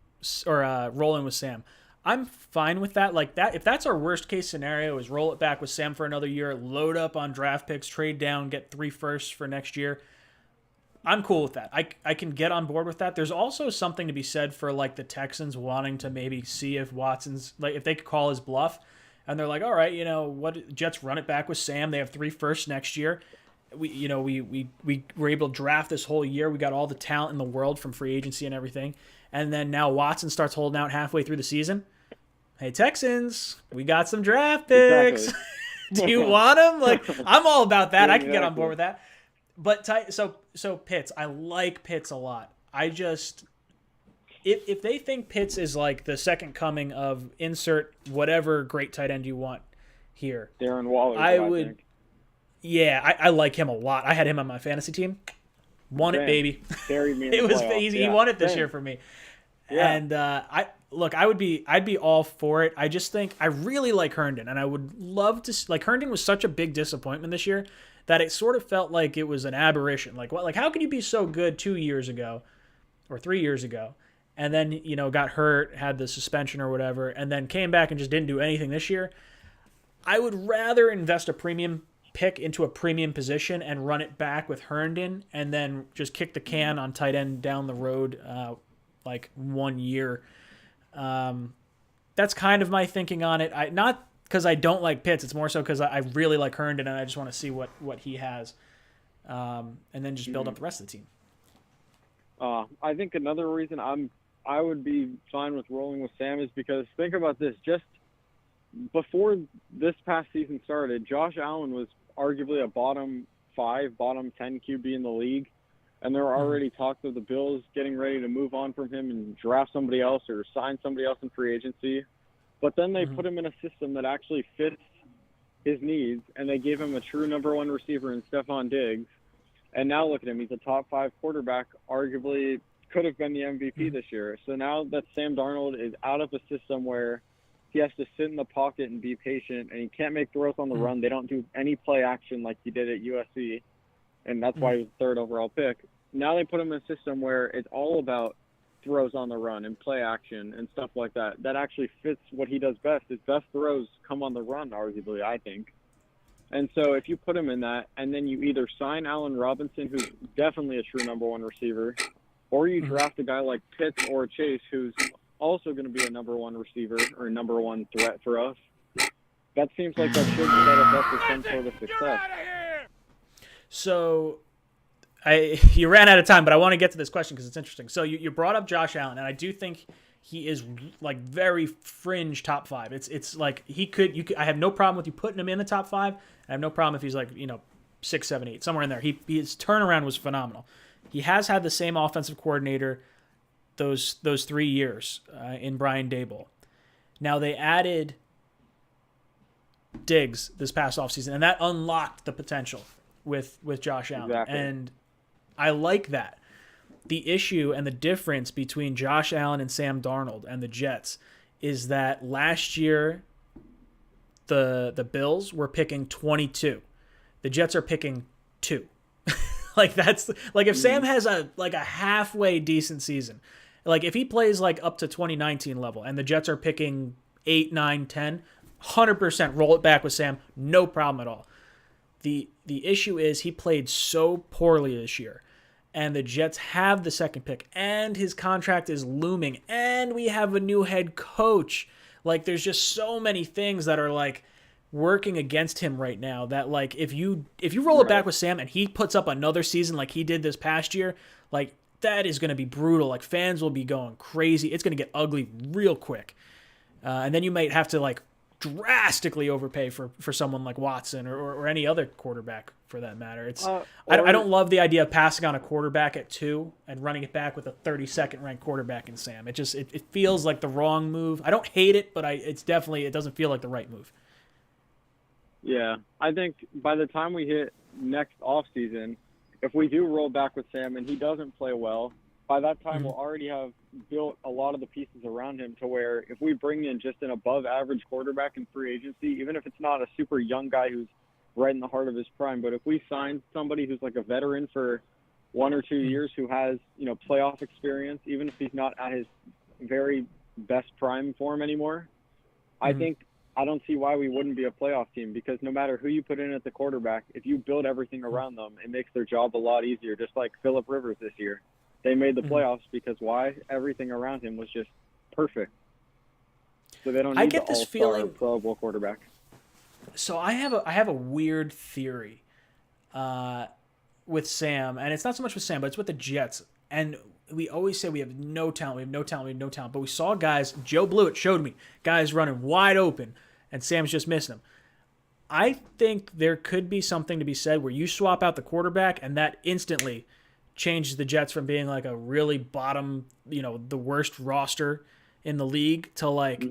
or rolling with Sam. I'm fine with that. Like that, if that's our worst case scenario, is roll it back with Sam for another year, load up on draft picks, trade down, get 3 firsts for next year. I'm cool with that. I can get on board with that. There's also something to be said for like the Texans wanting to maybe see if Watson's like if they could call his bluff, and they're like, all right, what, Jets run it back with Sam. They have 3 firsts next year. We were able to draft this whole year. We got all the talent in the world from free agency and everything, and then now Watson starts holding out halfway through the season. Hey, Texans, we got some draft picks. Exactly. Do you want them? Like, I'm all about that. I can get on board with that. But so Pitts, I like Pitts a lot. I just if they think Pitts is like the second coming of insert whatever great tight end you want here, Darren Waller, I would. Yeah, I like him a lot. I had him on my fantasy team. Won it, baby. Carried me in it was playoffs. easy. He won it this year for me. Yeah. And I'd be all for it. I just think I really like Herndon, and I would love to like Herndon was such a big disappointment this year that it sort of felt like it was an aberration. Like what? Like how can you be so good 2 years ago or 3 years ago, and then got hurt, had the suspension or whatever, and then came back and just didn't do anything this year? I would rather invest a premium pick into a premium position and run it back with Herndon, and then just kick the can on tight end down the road. Like 1 year. That's kind of my thinking on it. Not because I don't like Pitts. It's more so because I really like Herndon, and I just want to see what he has, and then just build up the rest of the team. I think another reason I would be fine with rolling with Sam is because think about this. Just before this past season started, Josh Allen was arguably a bottom 5, bottom 10 QB in the league. And there were already talks of the Bills getting ready to move on from him and draft somebody else or sign somebody else in free agency. But then they put him in a system that actually fits his needs, and they gave him a true number 1 receiver in Stephon Diggs. And now look at him. He's a top 5 quarterback, arguably could have been the MVP this year. So now that Sam Darnold is out of a system where he has to sit in the pocket and be patient, and he can't make throws on the run. They don't do any play action like he did at USC, and that's why he was the third overall pick. Now they put him in a system where it's all about throws on the run and play action and stuff like that. That actually fits what he does best. His best throws come on the run, arguably, I think. And so if you put him in that, and then you either sign Allen Robinson, who's definitely a true number one receiver, or you draft a guy like Pitts or Chase, who's also going to be a number one receiver or number one threat for us, that seems like that should set us up for some sort of success. So you ran out of time, but I want to get to this question because it's interesting. So you brought up Josh Allen, and I do think he is like very fringe top 5. It's like you could. I have no problem with you putting him in the top 5. I have no problem if he's like 6, 7, 8, somewhere in there. His turnaround was phenomenal. He has had the same offensive coordinator those 3 years in Brian Daboll. Now they added Diggs this past offseason, and that unlocked the potential with Josh Allen. Exactly. And I like that. The issue and the difference between Josh Allen and Sam Darnold and the Jets is that last year the Bills were picking 22. The Jets are picking 2. That's like if Sam has a halfway decent season, like if he plays like up to 2019 level and the Jets are picking 8, 9, 10, 100% roll it back with Sam, no problem at all. The issue is he played so poorly this year, and the Jets have the second pick, and his contract is looming, and we have a new head coach. Like there's just so many things that are like working against him right now that like if you roll it back with Sam and he puts up another season like he did this past year, like that is going to be brutal. Like fans will be going crazy. It's going to get ugly real quick. And then you might have to like drastically overpay for someone like Watson or any other quarterback for that matter. It's I don't love the idea of passing on a quarterback at 2 and running it back with a 32nd ranked quarterback in Sam. It feels like the wrong move. I don't hate it, but it doesn't feel like the right move. Yeah, I think by the time we hit next offseason, if we do roll back with Sam and he doesn't play well, by that time we'll already have built a lot of the pieces around him to where if we bring in just an above-average quarterback in free agency, even if it's not a super young guy who's right in the heart of his prime, but if we sign somebody who's like a veteran for 1 or 2 years who has, playoff experience, even if he's not at his very best prime form anymore, I don't see why we wouldn't be a playoff team, because no matter who you put in at the quarterback, if you build everything around them, it makes their job a lot easier, just like Phillip Rivers this year. They made the playoffs because why? Everything around him was just perfect. So they don't need the all-star Pro Bowl quarterback. So I have a weird theory with Sam, and it's not so much with Sam, but it's with the Jets. And we always say we have no talent, but we saw guys, Joe Blewett showed me, guys running wide open, and Sam's just missing them. I think there could be something to be said where you swap out the quarterback, and that instantly changes the Jets from being like a really bottom, the worst roster in the league to like,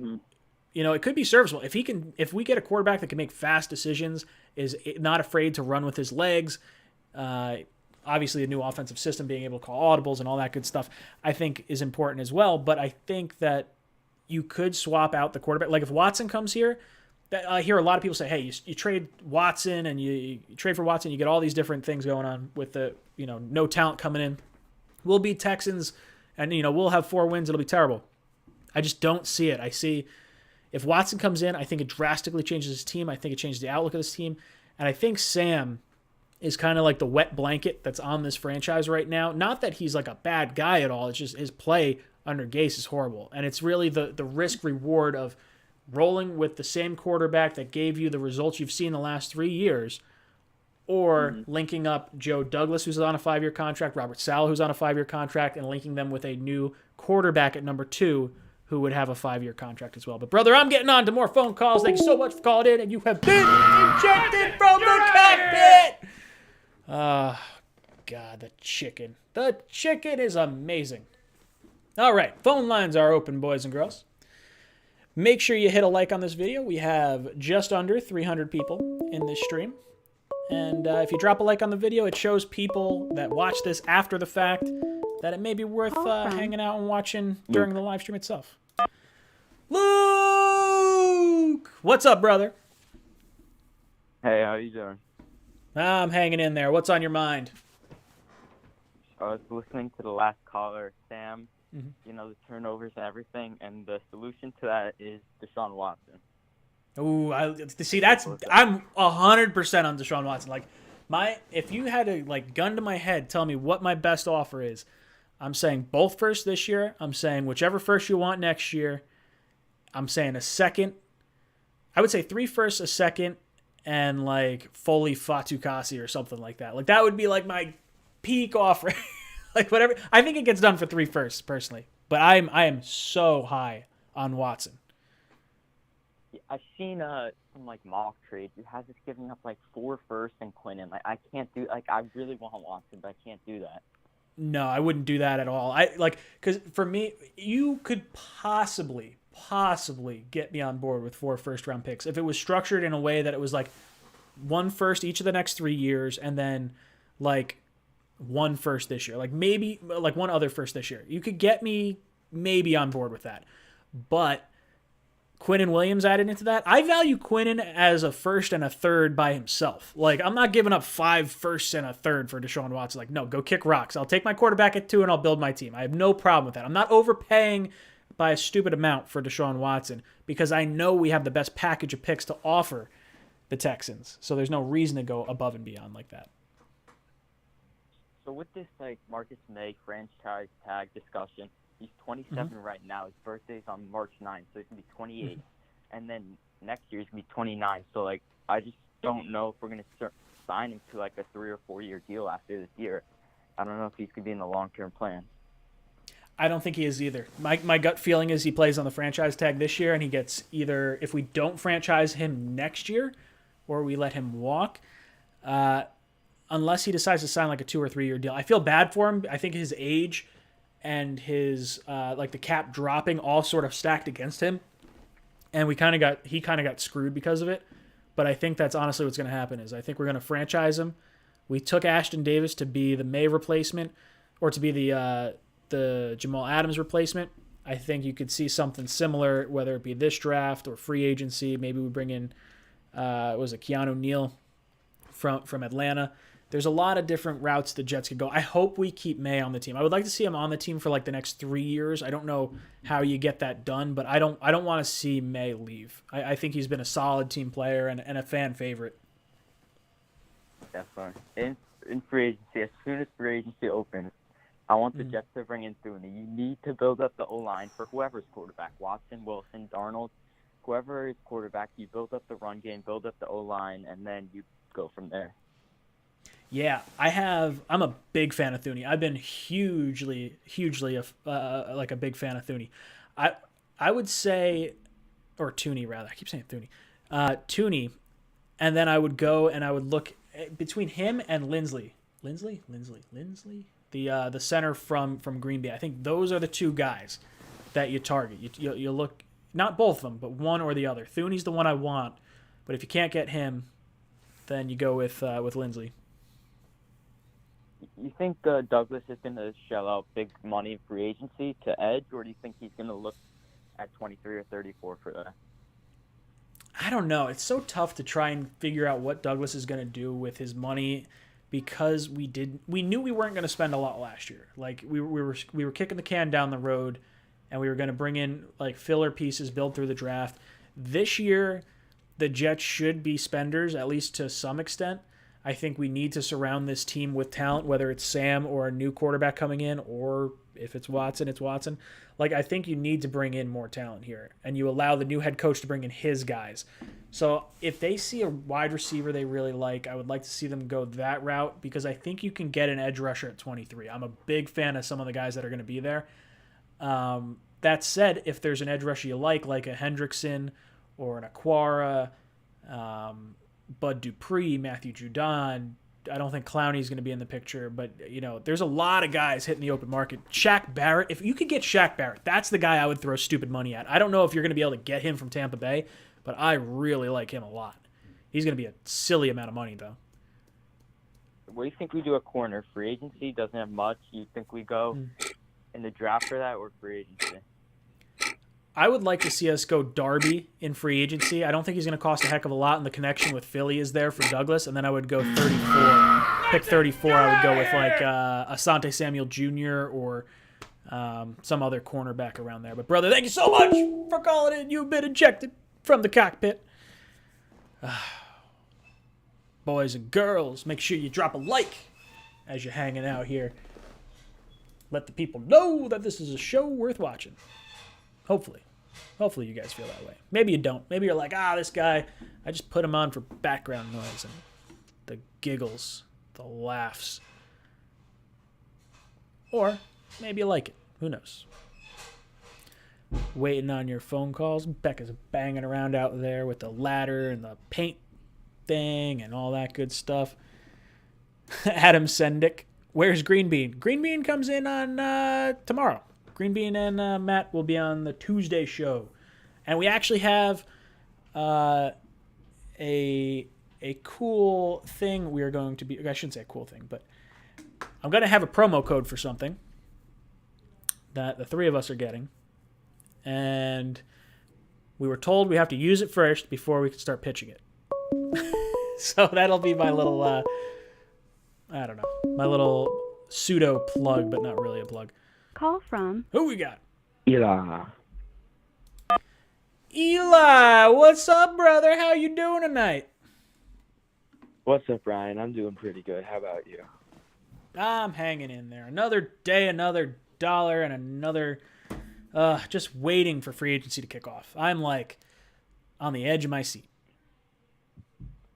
it could be serviceable. If we get a quarterback that can make fast decisions, is not afraid to run with his legs, obviously a new offensive system, being able to call audibles and all that good stuff, I think is important as well. But I think that you could swap out the quarterback. Like if Watson comes here, I hear a lot of people say, hey, you trade Watson and you trade for Watson, you get all these different things going on with the, no talent coming in. We'll beat Texans and, we'll have 4 wins. It'll be terrible. I just don't see it. I see if Watson comes in, I think it drastically changes his team. I think it changes the outlook of this team. And I think Sam is kind of like the wet blanket that's on this franchise right now. Not that he's like a bad guy at all. It's just his play under Gase is horrible. And it's really the risk reward of rolling with the same quarterback that gave you the results you've seen the last 3 years, or linking up Joe Douglas, who's on a 5-year contract, Robert Saleh, who's on a 5-year contract, and linking them with a new quarterback at number 2 who would have a 5-year contract as well. But, brother, I'm getting on to more phone calls. Thank you so much for calling in, and you have been ejected from the cockpit. God, the chicken. The chicken is amazing. All right, phone lines are open, boys and girls. Make sure you hit a like on this video. We have just under 300 people in this stream. And if you drop a like on the video, it shows people that watch this after the fact that it may be worth Call from- hanging out and watching during the live stream itself. Luke! What's up, brother? Hey, how you doing? I'm hanging in there. What's on your mind? I was listening to the last caller, Sam. Mhm. You know, the turnovers and everything, and the solution to that is Deshaun Watson. Ooh, I'm 100% on Deshaun Watson. Like, if you had a gun to my head, tell me what my best offer is. I'm saying both first this year. I'm saying whichever first you want next year. I'm saying a second. I would say 3 firsts, a second, and fully Fatukasi or something like that. Like that would be like my peak offer. Whatever. I think it gets done for 3 firsts personally, but I am so high on Watson. I've seen some mock trades. It has us giving up 4 firsts and Quinnen. I can't do I really want Watson, but I can't do that. No, I wouldn't do that at all. Because for me, you could possibly get me on board with 4 first-round picks if it was structured in a way that it was 1 first each of the next 3 years, and then 1 first this year, maybe 1 other first this year. You could get me maybe on board with that, but Quinnen Williams added into that. I value Quinnen as a first and a third by himself. I'm not giving up 5 firsts and a third for Deshaun Watson. No, go kick rocks. I'll take my quarterback at 2 and I'll build my team. I have no problem with that. I'm not overpaying by a stupid amount for Deshaun Watson because I know we have the best package of picks to offer the Texans. So there's no reason to go above and beyond like that. So with this Marcus May franchise tag discussion, he's 27 right now. His birthday's on March 9th, so he's going to be 28. And then next year he's going to be 29. So, I just don't know if we're going to sign him to, a 3 or 4 year deal after this year. I don't know if he's going to be in the long-term plan. I don't think he is either. My gut feeling is he plays on the franchise tag this year, and he gets either, if we don't franchise him next year or we let him walk, unless he decides to sign a 2 or 3 year deal. I feel bad for him. I think his age and his the cap dropping all sort of stacked against him, and he kind of got screwed because of it. But I think that's honestly what's going to happen. Is I think we're going to franchise him. We took Ashton Davis to be the May replacement, or to be the Jamal Adams replacement. I think you could see something similar, whether it be this draft or free agency. Maybe we bring in Keanu Neal from Atlanta. There's a lot of different routes the Jets could go. I hope we keep May on the team. I would like to see him on the team for the next 3 years. I don't know how you get that done, but I don't want to see May leave. I think he's been a solid team player and a fan favorite. Definitely. In free agency, as soon as free agency opens, I want the Jets to bring in Thune. You need to build up the O-line for whoever's quarterback, Watson, Wilson, Darnold, whoever is quarterback. You build up the run game, build up the O-line, and then you go from there. Yeah, I'm a big fan of Thune. I've been hugely a big fan of Thune. I would say, or Tooney rather. I keep saying Thune. Tooney, and then I would go and I would look between him and Lindsley, the center from Green Bay. I think those are the 2 guys that you target. You look, not both of them, but one or the other. Thune's the one I want, but if you can't get him, then you go with Lindsley. You think Douglas is going to shell out big money in free agency to edge, or do you think he's going to look at 23 or 34 for that? I don't know. It's so tough to try and figure out what Douglas is going to do with his money because we knew we weren't going to spend a lot last year. We were kicking the can down the road, and we were going to bring in filler pieces, build through the draft. This year, the Jets should be spenders, at least to some extent. I think we need to surround this team with talent, whether it's Sam or a new quarterback coming in, or if it's Watson, it's Watson. I think you need to bring in more talent here, and you allow the new head coach to bring in his guys. So if they see a wide receiver they really like, I would like to see them go that route because I think you can get an edge rusher at 23. I'm a big fan of some of the guys that are going to be there. That said, if there's an edge rusher you like a Hendrickson or an Aquara, Bud Dupree, Matthew Judon. I don't think Clowney's going to be in the picture, but there's a lot of guys hitting the open market. Shaq Barrett, if you could get Shaq Barrett, that's the guy I would throw stupid money at. I don't know if you're going to be able to get him from Tampa Bay, but I really like him a lot. He's going to be a silly amount of money, though. What do you think we do at corner? Free agency doesn't have much. You think we go in the draft for that or free agency? I would like to see us go Darby in free agency. I don't think he's going to cost a heck of a lot, and the connection with Philly is there for Douglas. And then I would go 34. Pick 34. I would go with like Asante Samuel Jr. or some other cornerback around there. But brother, thank you so much for calling in. You've been ejected from the cockpit. Boys and girls, make sure you drop a like as you're hanging out here. Let the people know that this is a show worth watching. Hopefully you guys feel that way. Maybe you don't. Maybe you're like, this guy, I just put him on for background noise and the giggles, the laughs. Or maybe you like it. Who knows? Waiting on your phone calls. Becca's banging around out there with the ladder and the paint thing and all that good stuff. Adam Sendick. Where's Green Bean? Green Bean comes in on tomorrow. Green Bean and Matt will be on the Tuesday show. And we actually have a cool thing we are going to be... I shouldn't say a cool thing, but I'm going to have a promo code for something that the three of us are getting. And we were told we have to use it first before we can start pitching it. So that'll be my little... I don't know. My little pseudo plug, but not really a plug. Call from Who we got? Eli. Eli, what's up, brother? How you doing tonight? What's up, Ryan? I'm doing pretty good. How about you? I'm hanging in there. Another day, another dollar, and another... just waiting for free agency to kick off. I'm like on the edge of my seat.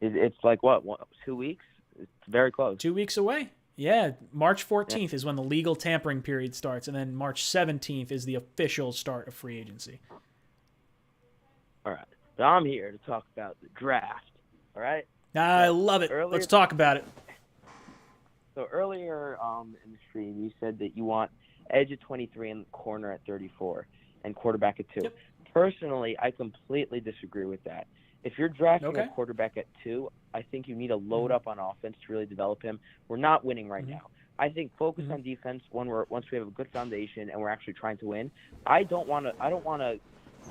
It's like, what, 2 weeks? It's very close. 2 weeks away. Yeah, March 14th is when the legal tampering period starts, and then March 17th is the official start of free agency. All right. So I'm here to talk about the draft. All right? I love it. Let's talk about it. So earlier in the stream, you said that you want edge at 23 and corner at 34 and quarterback at 2. Yep. Personally, I completely disagree with that. If you're drafting Okay. a quarterback at 2, I think you need to load up on offense to really develop him. We're not winning right now. I think focus on defense once we have a good foundation and we're actually trying to win. I'm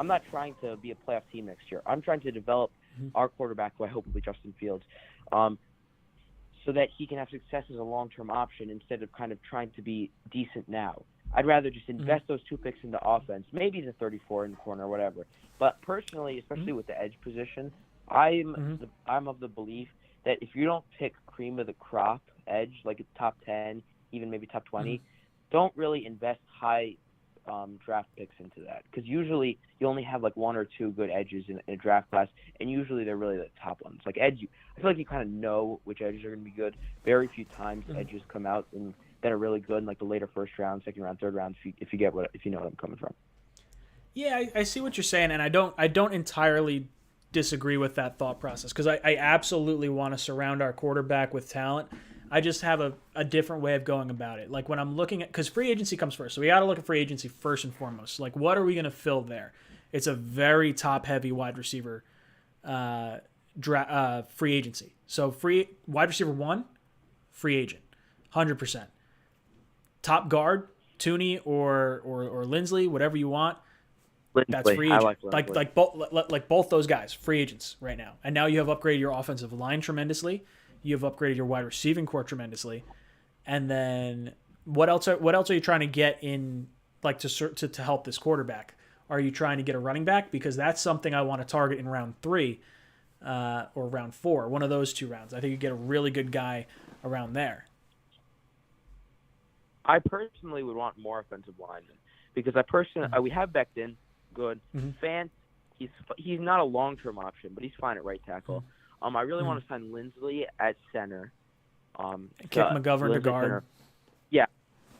not trying to be a playoff team next year. I'm trying to develop our quarterback, who I hope will be Justin Fields, so that he can have success as a long-term option instead of kind of trying to be decent now. I'd rather just invest those 2 picks into offense, maybe the 34 in the corner or whatever. But personally, especially with the edge position, I'm of the belief that if you don't pick cream of the crop edge, like a top 10, even maybe top 20, don't really invest high draft picks into that. Because usually you only have like 1 or 2 good edges in a draft class, and usually they're really the top ones. Like edge, I feel like you kind of know which edges are going to be good. Very few times edges come out that are really good in like the later first round, second round, third round. If you know what I'm coming from. Yeah, I see what you're saying, and I don't entirely disagree with that thought process because I absolutely want to surround our quarterback with talent. I just have a different way of going about it. Like when I'm looking at, because free agency comes first, so we got to look at free agency first and foremost. Like what are we going to fill there? It's a very top-heavy wide receiver free agency. So wide receiver 1, free agent, 100%. Top guard, Tooney or Lindsley, whatever you want. That's free agent. Like both those guys, free agents right now. And now you have upgraded your offensive line tremendously. You have upgraded your wide receiving core tremendously. And then what else are you trying to get in, like to help this quarterback? Are you trying to get a running back? Because that's something I want to target in round 3 or round 4, one of those 2 rounds. I think you get a really good guy around there. I personally would want more offensive linemen because we have Becton, good. Fant, he's not a long-term option, but he's fine at right tackle. I really want to sign Lindsley at center. Kick McGovern to guard. Center. Yeah,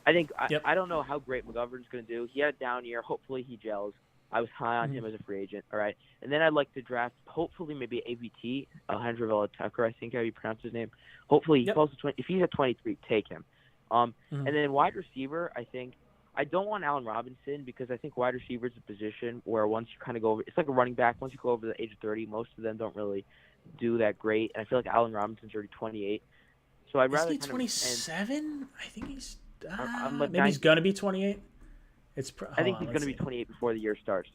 I think I don't know how great McGovern's going to do. He had a down year. Hopefully he gels. I was high on him as a free agent. All right, and then I'd like to draft hopefully maybe AVT, Alejandro Vela-Tucker, I think how you pronounce his name. Hopefully he falls to 20. If he's at 23, take him. And then wide receiver, I think I don't want Allen Robinson because I think wide receiver is a position where once you kind of go over, it's like a running back. Once you go over the age of 30, most of them don't really do that great. And I feel like Allen Robinson's already 28. So I'd Is rather he kind of. 27? I think he's. I'm like Maybe he's 90 gonna be 28. I think he's going to be 28 before the year starts.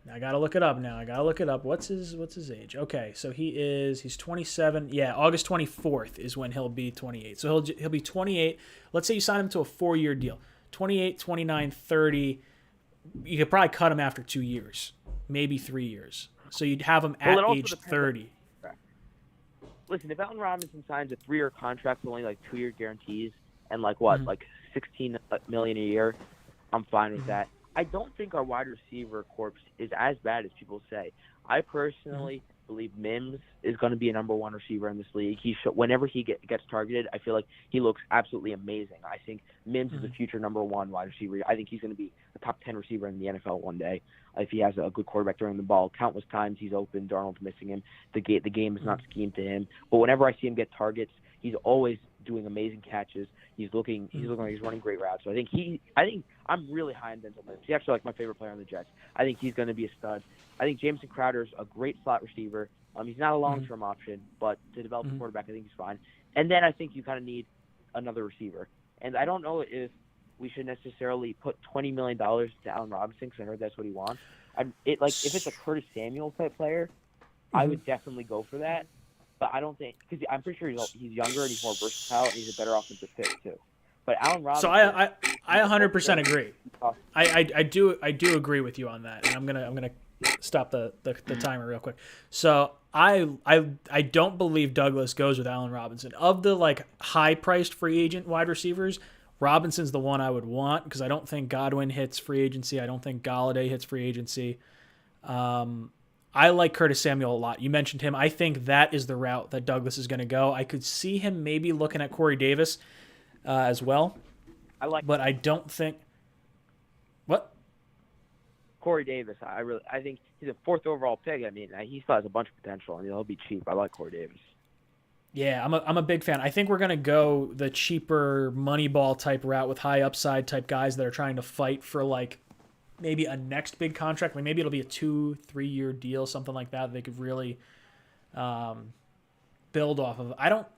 I gotta look it up now. What's his age? Okay, so he's 27. Yeah, August 24th is when he'll be 28. So he'll be 28. Let's say you sign him to a 4-year deal. 28, 29, 30. You could probably cut him after 2 years, maybe 3 years. So you'd have him at age 30. Listen, if Allen Robinson signs a 3-year contract with only like 2-year guarantees and like $16 million a year, I'm fine with that. I don't think our wide receiver corps is as bad as people say. I personally believe Mims is going to be a number 1 receiver in this league. Whenever he gets targeted, I feel like he looks absolutely amazing. I think Mims is the future number 1 wide receiver. I think he's going to be a top 10 receiver in the NFL one day if he has a good quarterback throwing the ball. Countless times he's open, Darnold's missing him. The game is not schemed to him. But whenever I see him get targets, he's always doing amazing catches. He's looking like he's running great routes. So I think I'm really high on Denzel Mims. He's actually like my favorite player on the Jets. I think he's going to be a stud. I think Jamison Crowder's a great slot receiver. He's not a long-term option, but to develop a quarterback, I think he's fine. And then I think you kind of need another receiver. And I don't know if we should necessarily put $20 million to Allen Robinson because I heard that's what he wants. If it's a Curtis Samuel type player, I would definitely go for that. But I don't think because I'm pretty sure he's younger and he's more versatile and he's a better offensive fit too. But Allen Robinson. So I 100% agree. I do agree with you on that, and I'm gonna stop the timer real quick. So I don't believe Douglas goes with Allen Robinson. Of the like high priced free agent wide receivers, Robinson's the one I would want because I don't think Godwin hits free agency. I don't think Golladay hits free agency. I like Curtis Samuel a lot. You mentioned him. I think that is the route that Douglas is going to go. I could see him maybe looking at Corey Davis as well. But I don't think. What? Corey Davis. I think he's a 4th overall pick. I mean, he still has a bunch of potential, and he'll be cheap. I like Corey Davis. Yeah, I'm a big fan. I think we're going to go the cheaper Moneyball type route with high upside type guys that are trying to fight for like maybe a next big contract. Like maybe it'll be a 2-3 year deal, something like that. They could really build off of.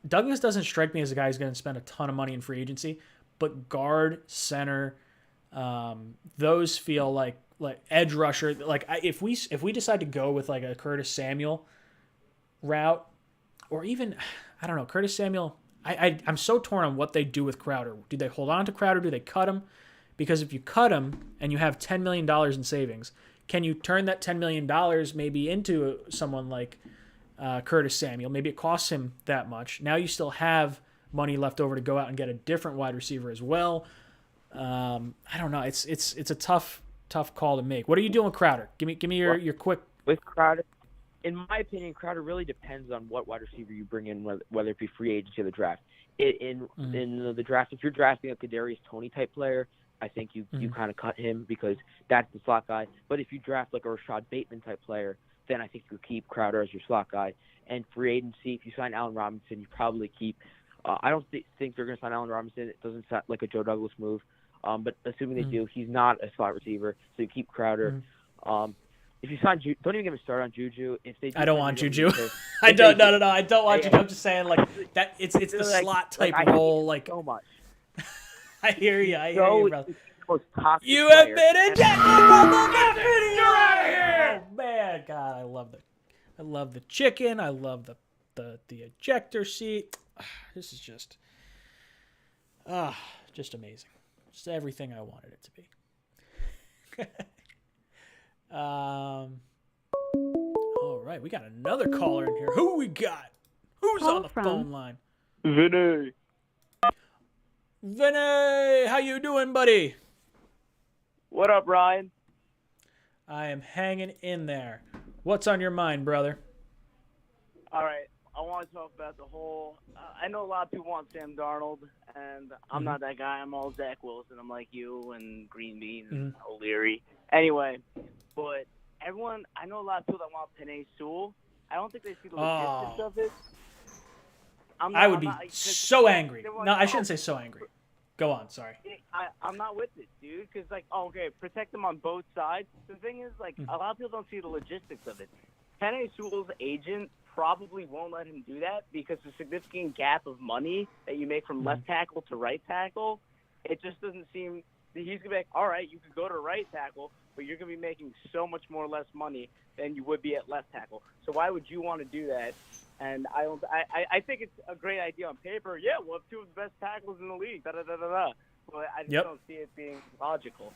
Douglas doesn't strike me as a guy who's going to spend a ton of money in free agency, but guard, center, those feel like edge rusher. Like if we decide to go with like a Curtis Samuel route, or even I don't know, Curtis Samuel. I'm so torn on what they do with Crowder. Do they hold on to Crowder? Do they cut him? Because if you cut him and you have $10 million in savings, can you turn that $10 million maybe into someone like Curtis Samuel? Maybe it costs him that much. Now you still have money left over to go out and get a different wide receiver as well. I don't know. It's a tough call to make. What are you doing with Crowder? Give me your quick. With Crowder, in my opinion, Crowder really depends on what wide receiver you bring in, whether it be free agency or the draft. In the draft, if you're drafting a Kadarius Toney type player, I think you kind of cut him because that's the slot guy. But if you draft like a Rashad Bateman type player, then I think you keep Crowder as your slot guy. And free agency, if you sign Allen Robinson, you probably keep. I don't think they're going to sign Allen Robinson. It doesn't sound like a Joe Douglas move. But assuming they do, he's not a slot receiver, so you keep Crowder. If you sign, don't even get me started on Juju. If they, I don't want Juju. I don't. No. I don't want Juju. I'm just saying, like that. It's the slot type role. Like so much. I hear you. I hear you, brother. You have been ejected from the video. You're out of here, man. God, I love the chicken. I love the ejector seat. This is just amazing. Just everything I wanted it to be. All right, we got another caller in here. Who we got? Who's on the phone line? Vinny, how you doing, buddy? What up, Ryan? I am hanging in there. What's on your mind, brother? All right, I want to talk about the whole. I know a lot of people want Sam Darnold, and I'm not that guy. I'm all Zach Wilson. I'm like you and Green Bean and O'Leary. Anyway, but everyone, I know a lot of people that want Penei Sewell. I don't think they see the logistics of it. I would be so angry. No, I shouldn't say so angry. Go on, sorry. I'm not with it, dude, because, like, okay, protect them on both sides. The thing is, like, a lot of people don't see the logistics of it. Penei Sewell's agent probably won't let him do that because the significant gap of money that you make from left tackle to right tackle, it just doesn't seem he's going to be like, all right, you could go to right tackle, but you're going to be making so much more less money than you would be at left tackle. So why would you want to do that? And I think it's a great idea on paper. Yeah, we'll have two of the best tackles in the league. But I just don't see it being logical.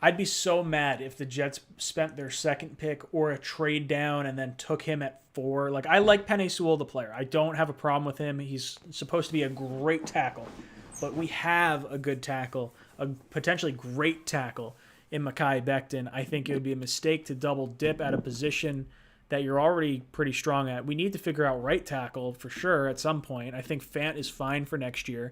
I'd be so mad if the Jets spent their second pick or a trade down and then took him at 4. Like, I like Penei Sewell, the player. I don't have a problem with him. He's supposed to be a great tackle. But we have a good tackle, a potentially great tackle in Mekhi Becton. I think it would be a mistake to double dip at a position that you're already pretty strong at. We need to figure out right tackle for sure at some point. I think Fant is fine for next year,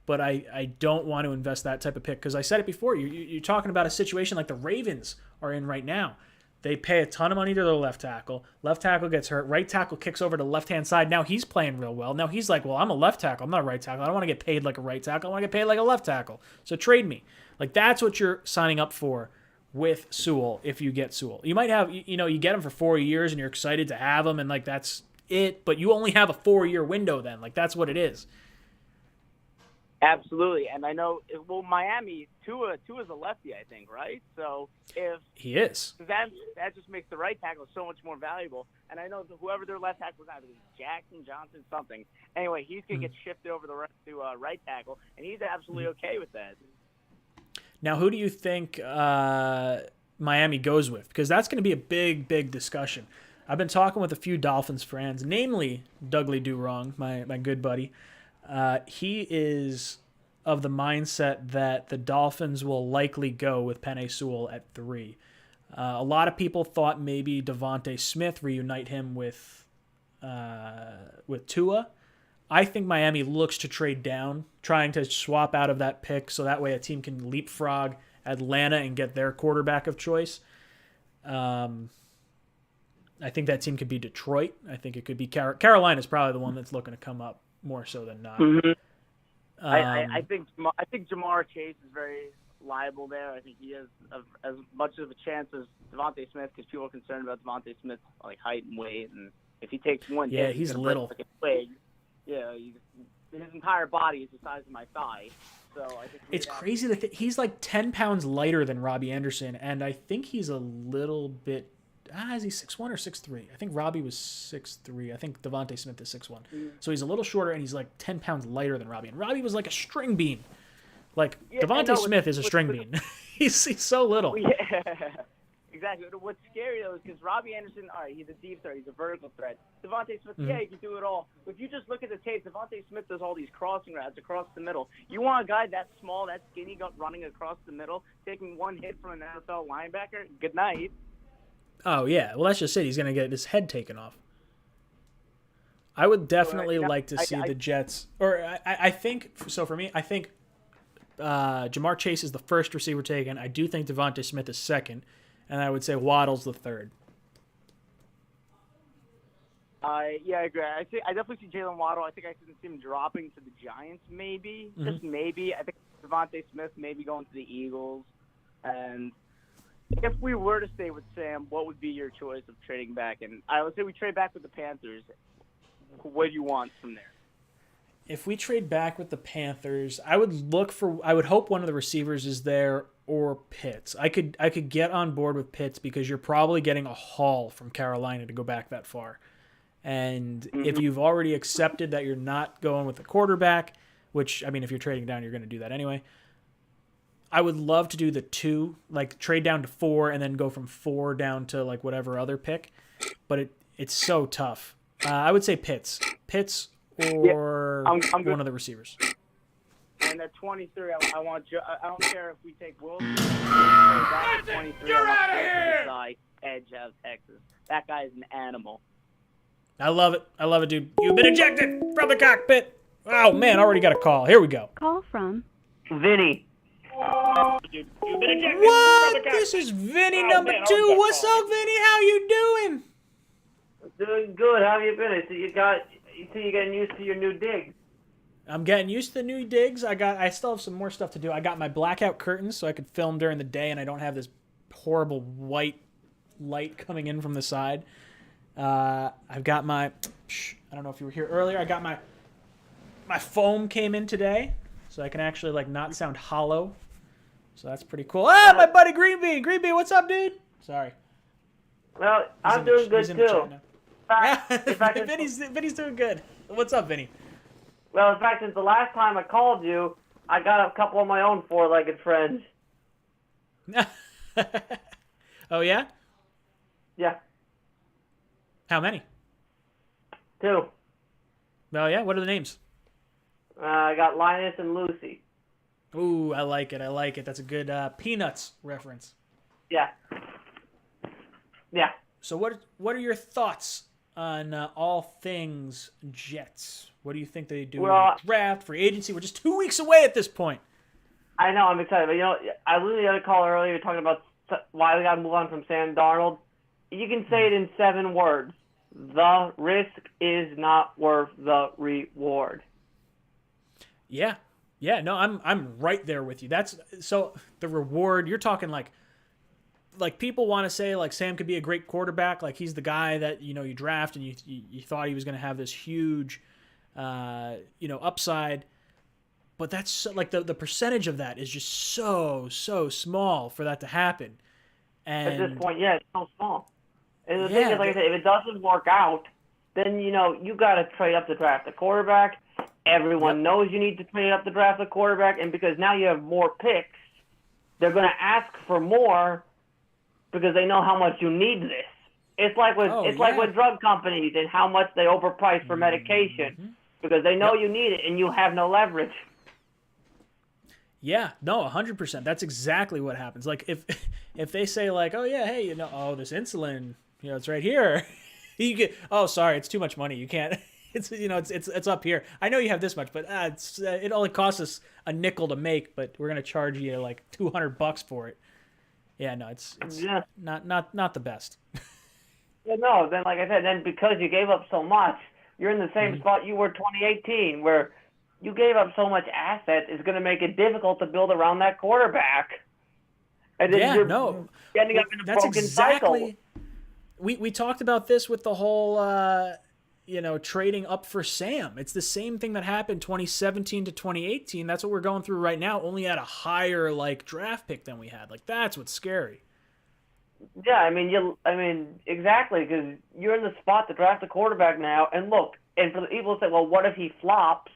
but I don't want to invest that type of pick because I said it before. You're talking about a situation like the Ravens are in right now. They pay a ton of money to their left tackle. Left tackle gets hurt. Right tackle kicks over to the left-hand side. Now he's playing real well. Now he's like, well, I'm a left tackle. I'm not a right tackle. I don't want to get paid like a right tackle. I want to get paid like a left tackle. So trade me. Like, that's what you're signing up for with Sewell if you get Sewell. You might have, you get him for 4 years and you're excited to have him and, like, that's it. But you only have a 4-year window then. Like, that's what it is. Absolutely, and I know. Well, Miami, Tua's a lefty, I think, right? So if he is, that just makes the right tackle so much more valuable. And I know that whoever their left tackle is, either Jackson, Johnson, something. Anyway, he's gonna get shifted over to right tackle, and he's absolutely okay with that. Now, who do you think Miami goes with? Because that's going to be a big discussion. I've been talking with a few Dolphins fans, namely Dougley Do-Wrong, my good buddy. He is of the mindset that the Dolphins will likely go with Penei Sewell at 3. A lot of people thought maybe Devontae Smith reunite him with Tua. I think Miami looks to trade down, trying to swap out of that pick so that way a team can leapfrog Atlanta and get their quarterback of choice. I think that team could be Detroit. I think it could be Carolina's probably the one that's looking to come up more so than not. Mm-hmm. I think Jamar Chase is very liable there. I think he has as much of a chance as Devontae Smith because people are concerned about Devontae Smith's height and weight, and if he takes one hit, he's little. Yeah, his entire body is the size of my thigh. So I think it's crazy that he's like 10 pounds lighter than Robbie Anderson, and I think he's a little bit. Is he 6'1" or 6'3"? I think Robbie was 6'3". I think Devontae Smith is 6'1". So he's a little shorter, and he's like 10 pounds lighter than Robbie. And Robbie was like a string bean. Devontae Smith is a string bean. he's so little. Yeah, exactly. What's scary, though, is because Robbie Anderson, all right, he's a deep threat. He's a vertical threat. Devontae Smith, he can do it all. But if you just look at the tape, Devontae Smith does all these crossing routes across the middle. You want a guy that small, that skinny, running across the middle, taking one hit from an NFL linebacker? Good night. Oh, yeah. Well, that's just it. He's going to get his head taken off. I would definitely like to see the Jets. Or I think, so for me, I think Jamar Chase is the first receiver taken. I do think Devontae Smith is second. And I would say Waddle's the third. I agree. I definitely see Jalen Waddle. I think I can see him dropping to the Giants maybe. Mm-hmm. Just maybe. I think Devontae Smith maybe going to the Eagles. And if we were to stay with Sam, what would be your choice of trading back? And I would say we trade back with the Panthers. What do you want from there? If we trade back with the Panthers, I would hope one of the receivers is there or Pitts. I could get on board with Pitts because you're probably getting a haul from Carolina to go back that far. And if you've already accepted that you're not going with the quarterback, which, I mean, if you're trading down, you're going to do that anyway. I would love to do the 2, trade down to 4 and then go from 4 down to whatever other pick. But it's so tough. I would say Pitts or one of the receivers. And at 23, I want I don't care if we take Wilson. At 23, you're out of here! Edge out of Texas. That guy's an animal. I love it, dude. You've been ejected from the cockpit. Oh man, already got a call. Here we go. Call from Vinny. What? This is Vinny number 2. What's up, Vinny? How you doing? Doing good. How have you been? You're getting used to your new digs. I'm getting used to the new digs. I still have some more stuff to do. I got my blackout curtains so I could film during the day and I don't have this horrible white light coming in from the side. I've got my. I don't know if you were here earlier. I got my foam came in today, so I can actually like not sound hollow. So that's pretty cool. Ah, my buddy Green Bean. Green Bean, what's up, dude? Sorry. Well, I'm doing good too. In fact, Vinny's doing good. What's up, Vinny? Well, in fact, since the last time I called you, I got a couple of my own four-legged friends. Oh, yeah? Yeah. How many? 2. Oh, yeah? What are the names? I got Linus and Lucy. Ooh, I like it. I like it. That's a good Peanuts reference. Yeah. Yeah. So what are your thoughts on all things Jets? What do you think they do in the draft, free agency? We're just 2 weeks away at this point. I know, I'm excited. But, I literally had a call earlier talking about why we got to move on from Sam Darnold. You can say it in 7 words. The risk is not worth the reward. Yeah. Yeah, no, I'm right there with you. That's so the reward, you're talking like people want to say like Sam could be a great quarterback, like he's the guy that you draft and you thought he was going to have this huge upside, but that's like the percentage of that is just so small for that to happen. And at this point, yeah, it's so small. And the thing is, like I said, if it doesn't work out, then you got to trade up to draft a quarterback. Everyone knows you need to trade up to draft a quarterback, and because now you have more picks, they're going to ask for more because they know how much you need this. It's like with like with drug companies and how much they overprice for medication because they know you need it and you have no leverage. Yeah, no, 100%. That's exactly what happens. Like if they say like, oh yeah, hey, this insulin, it's right here. You get, oh sorry, it's too much money. You can't. It's up here. I know you have this much, but it only costs us a nickel to make, but we're gonna charge you like $200 for it. Yeah, no, it's not the best. Yeah, no. Then, like I said, then because you gave up so much, you're in the same spot you were 2018, where you gave up so much asset. It's going to make it difficult to build around that quarterback. And then you're ending up in a broken cycle. We talked about this with the whole trading up for Sam. It's the same thing that happened 2017 to 2018. That's what we're going through right now, only at a higher draft pick than we had. Like that's what's scary. Yeah, I mean exactly, because you're in the spot to draft a quarterback now. And look, and for the people who say, well, what if he flops?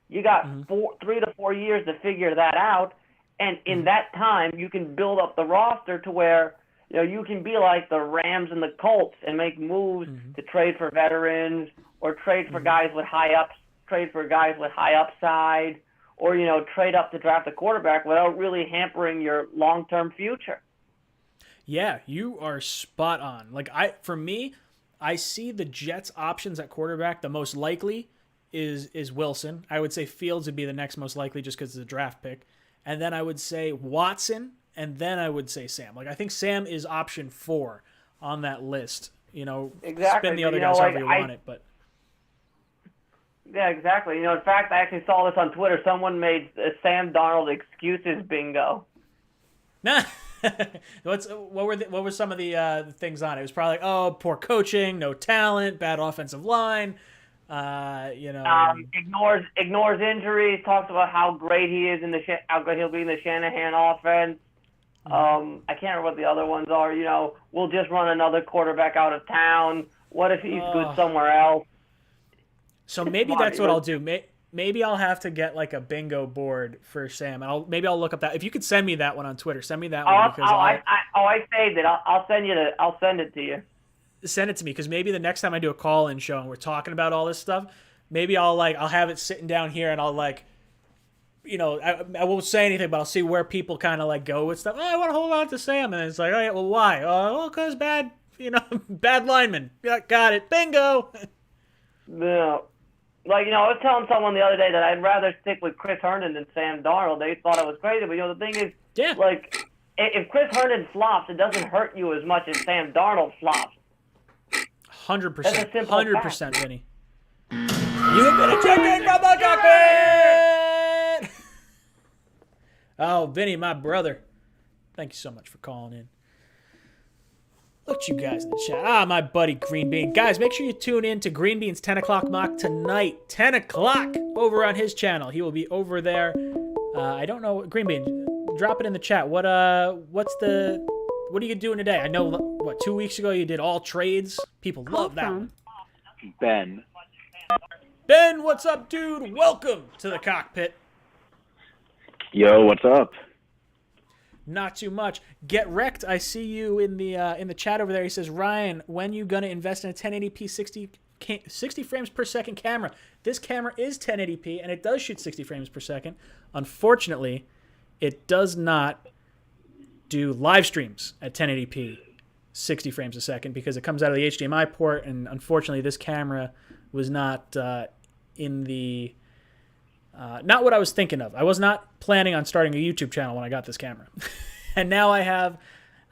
You got 3 to 4 years to figure that out, and in that time, you can build up the roster to where you can be like the Rams and the Colts and make moves to trade for veterans or trade for guys with high upside, or trade up to draft a quarterback without really hampering your long-term future. Yeah, you are spot on. For me, I see the Jets' options at quarterback. The most likely is Wilson. I would say Fields would be the next most likely just because it's a draft pick. And then I would say Watson, and then I would say Sam. I think Sam is option 4 on that list. Exactly. Spin the other guys however you want it, but. Yeah, exactly. In fact, I actually saw this on Twitter. Someone made a Sam Darnold excuses bingo. What were some of the things on it? It was probably poor coaching, no talent, bad offensive line. Ignores injuries. Talks about how great he is how great he'll be in the Shanahan offense. I can't remember what the other ones are. We'll just run another quarterback out of town. What if he's good somewhere else? So maybe that's what I'll do. Maybe I'll have to get a bingo board for Sam, and maybe I'll look up that. If you could send me that one on Twitter, send me that one because I saved it. I'll send it to you. Send it to me because maybe the next time I do a call-in show and we're talking about all this stuff, maybe I'll have it sitting down here and I'll I won't say anything, but I'll see where people kind of go with stuff. Oh, I want to hold on to Sam, and it's oh yeah, well why? Well, because bad lineman. Yeah, got it. Bingo. No. I was telling someone the other day that I'd rather stick with Chris Herndon than Sam Darnold. They thought I was crazy, but the thing is, if Chris Herndon flops, it doesn't hurt you as much as Sam Darnold flops. 100%. 100%, Vinny. You have been ejected from the cockpit! Oh, Vinny, my brother. Thank you so much for calling in. Look at you guys in the chat. Ah, my buddy Green Bean. Guys, make sure you tune in to Green Bean's 10 o'clock mock tonight. 10 o'clock over on his channel. He will be over there. I don't know. Green Bean, drop it in the chat. What are you doing today? I know, 2 weeks ago you did all trades? People love that one. Ben. Ben, what's up, dude? Welcome to the cockpit. Yo, what's up? Not too much. Get wrecked. I see you in the chat over there. He says, Ryan, when you gonna invest in a 1080p 60 frames per second camera? This camera is 1080p and it does shoot 60 frames per second. Unfortunately, it does not do live streams at 1080p 60 frames a second because it comes out of the HDMI port, and unfortunately, this camera was not in the not what I was thinking of. I was not planning on starting a YouTube channel when I got this camera. And now I have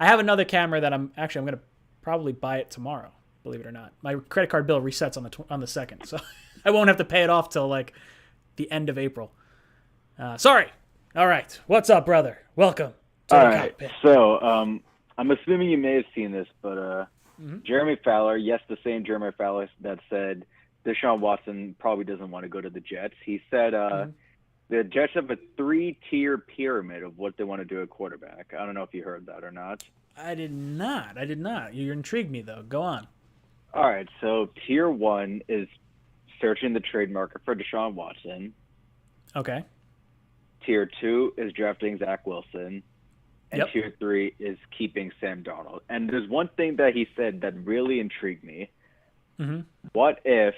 another camera that I'm going to probably buy it tomorrow, believe it or not. My credit card bill resets on the 2nd, so I won't have to pay it off till like the end of April. Sorry. All right. What's up, brother? Welcome to the cockpit. So, I'm assuming you may have seen this, but Jeremy Fowler, yes, the same Jeremy Fowler that said Deshaun Watson probably doesn't want to go to the Jets. He said the Jets have a 3-tier pyramid of what they want to do at quarterback. I don't know if you heard that or not. I did not. You intrigued me, though. Go on. All right, so tier 1 is searching the trade market for Deshaun Watson. Okay. Tier 2 is drafting Zach Wilson. And Yep. tier 3 is keeping Sam Darnold. And there's one thing that he said that really intrigued me. What if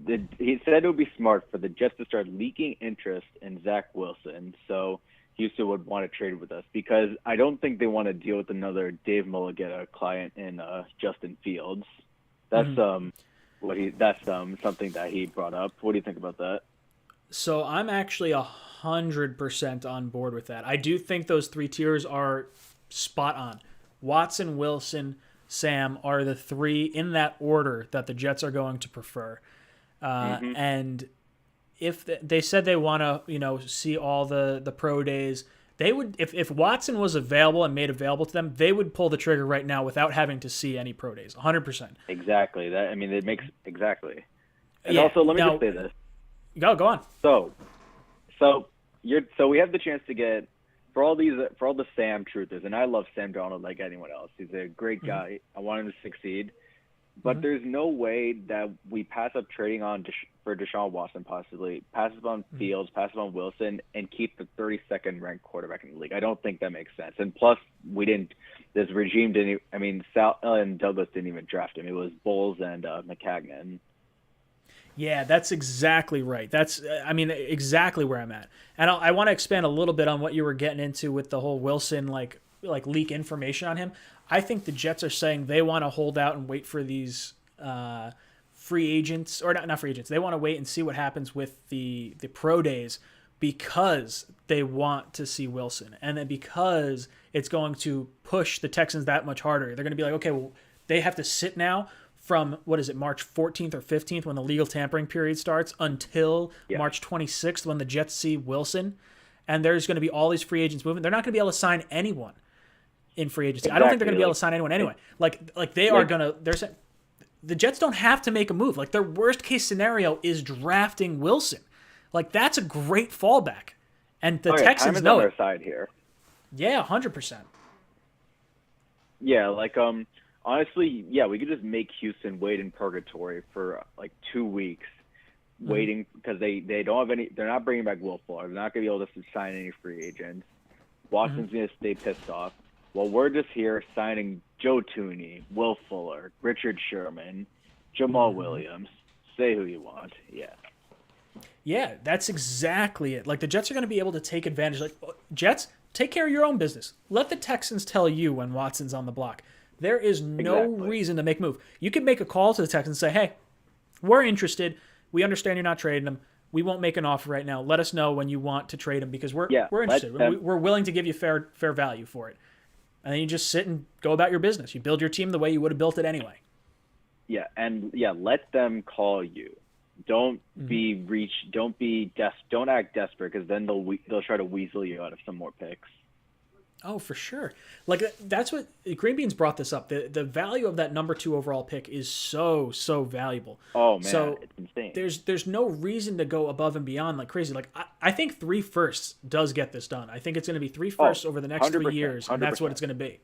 he said it would be smart for the Jets to start leaking interest in Zach Wilson, so Houston would want to trade with us, because I don't think they want to deal with another Dave Mulligetta client in Justin Fields. That's something that he brought up. What do you think about that? So I'm actually 100% on board with that. I do think those 3 tiers are spot on. Watson, Wilson, Sam are the 3 in that order that the Jets are going to prefer. And if they said they want to, see all the pro days, they would. If Watson was available and made available to them, they would pull the trigger right now without having to see any pro days. 100%. Exactly. It makes exactly. And also, let me just say this. Go on. So we have the chance to get for all the Sam truthers, and I love Sam Darnold like anyone else. He's a great guy. I want him to succeed, but there's no way that we pass up trading on for Deshaun Watson, possibly pass up on Fields, pass up on Wilson, and keep the 32nd ranked quarterback in the league. I don't think that makes sense. And plus, this regime didn't. I mean, Sal and Douglas didn't even draft him. It was Bowles and McCagnon. Yeah, that's exactly right. That's, exactly where I'm at. And I want to expand a little bit on what you were getting into with the whole Wilson, like leak information on him. I think the Jets are saying they want to hold out and wait for these free agents, or not free agents. They want to wait and see what happens with the pro days, because they want to see Wilson. And then because it's going to push the Texans that much harder. They're going to be like, okay, well, they have to sit now from, March 14th or 15th when the legal tampering period starts until March 26th when the Jets see Wilson. And there's going to be all these free agents moving. They're not going to be able to sign anyone in free agency. Exactly. I don't think they're going to be able to sign anyone anyway. The Jets don't have to make a move. Like, their worst case scenario is drafting Wilson. Like, that's a great fallback. And the Texans know it. On their side here. Yeah, 100%. Yeah, honestly, we could just make Houston wait in purgatory for 2 weeks, waiting, because they don't have any. They're not bringing back Will Fuller. They're not going to be able to sign any free agents. Watson's going to stay pissed off. Well, we're just here signing Joe Tooney, Will Fuller, Richard Sherman, Jamal Williams. Say who you want. Yeah. Yeah, that's exactly it. Like, the Jets are going to be able to take advantage. Like, Jets, take care of your own business. Let the Texans tell you when Watson's on the block. There is no reason to make a move. You can make a call to the Texans and say, hey, we're interested. We understand you're not trading him. We won't make an offer right now. Let us know when you want to trade him, because we're interested. We're willing to give you fair value for it. And then you just sit and go about your business. You build your team the way you would have built it anyway. Yeah, and let them call you. Don't don't act desperate, because then they'll try to weasel you out of some more picks. Oh, for sure. Like that's what Green Beans brought this up. The value of that number 2 overall pick is so valuable. Oh man, So it's insane. there's no reason to go above and beyond like crazy. Like I think 3 firsts does get this done. I think it's going to be 3 firsts over the next 3 100%, years, and that's what 100%. it's going to be.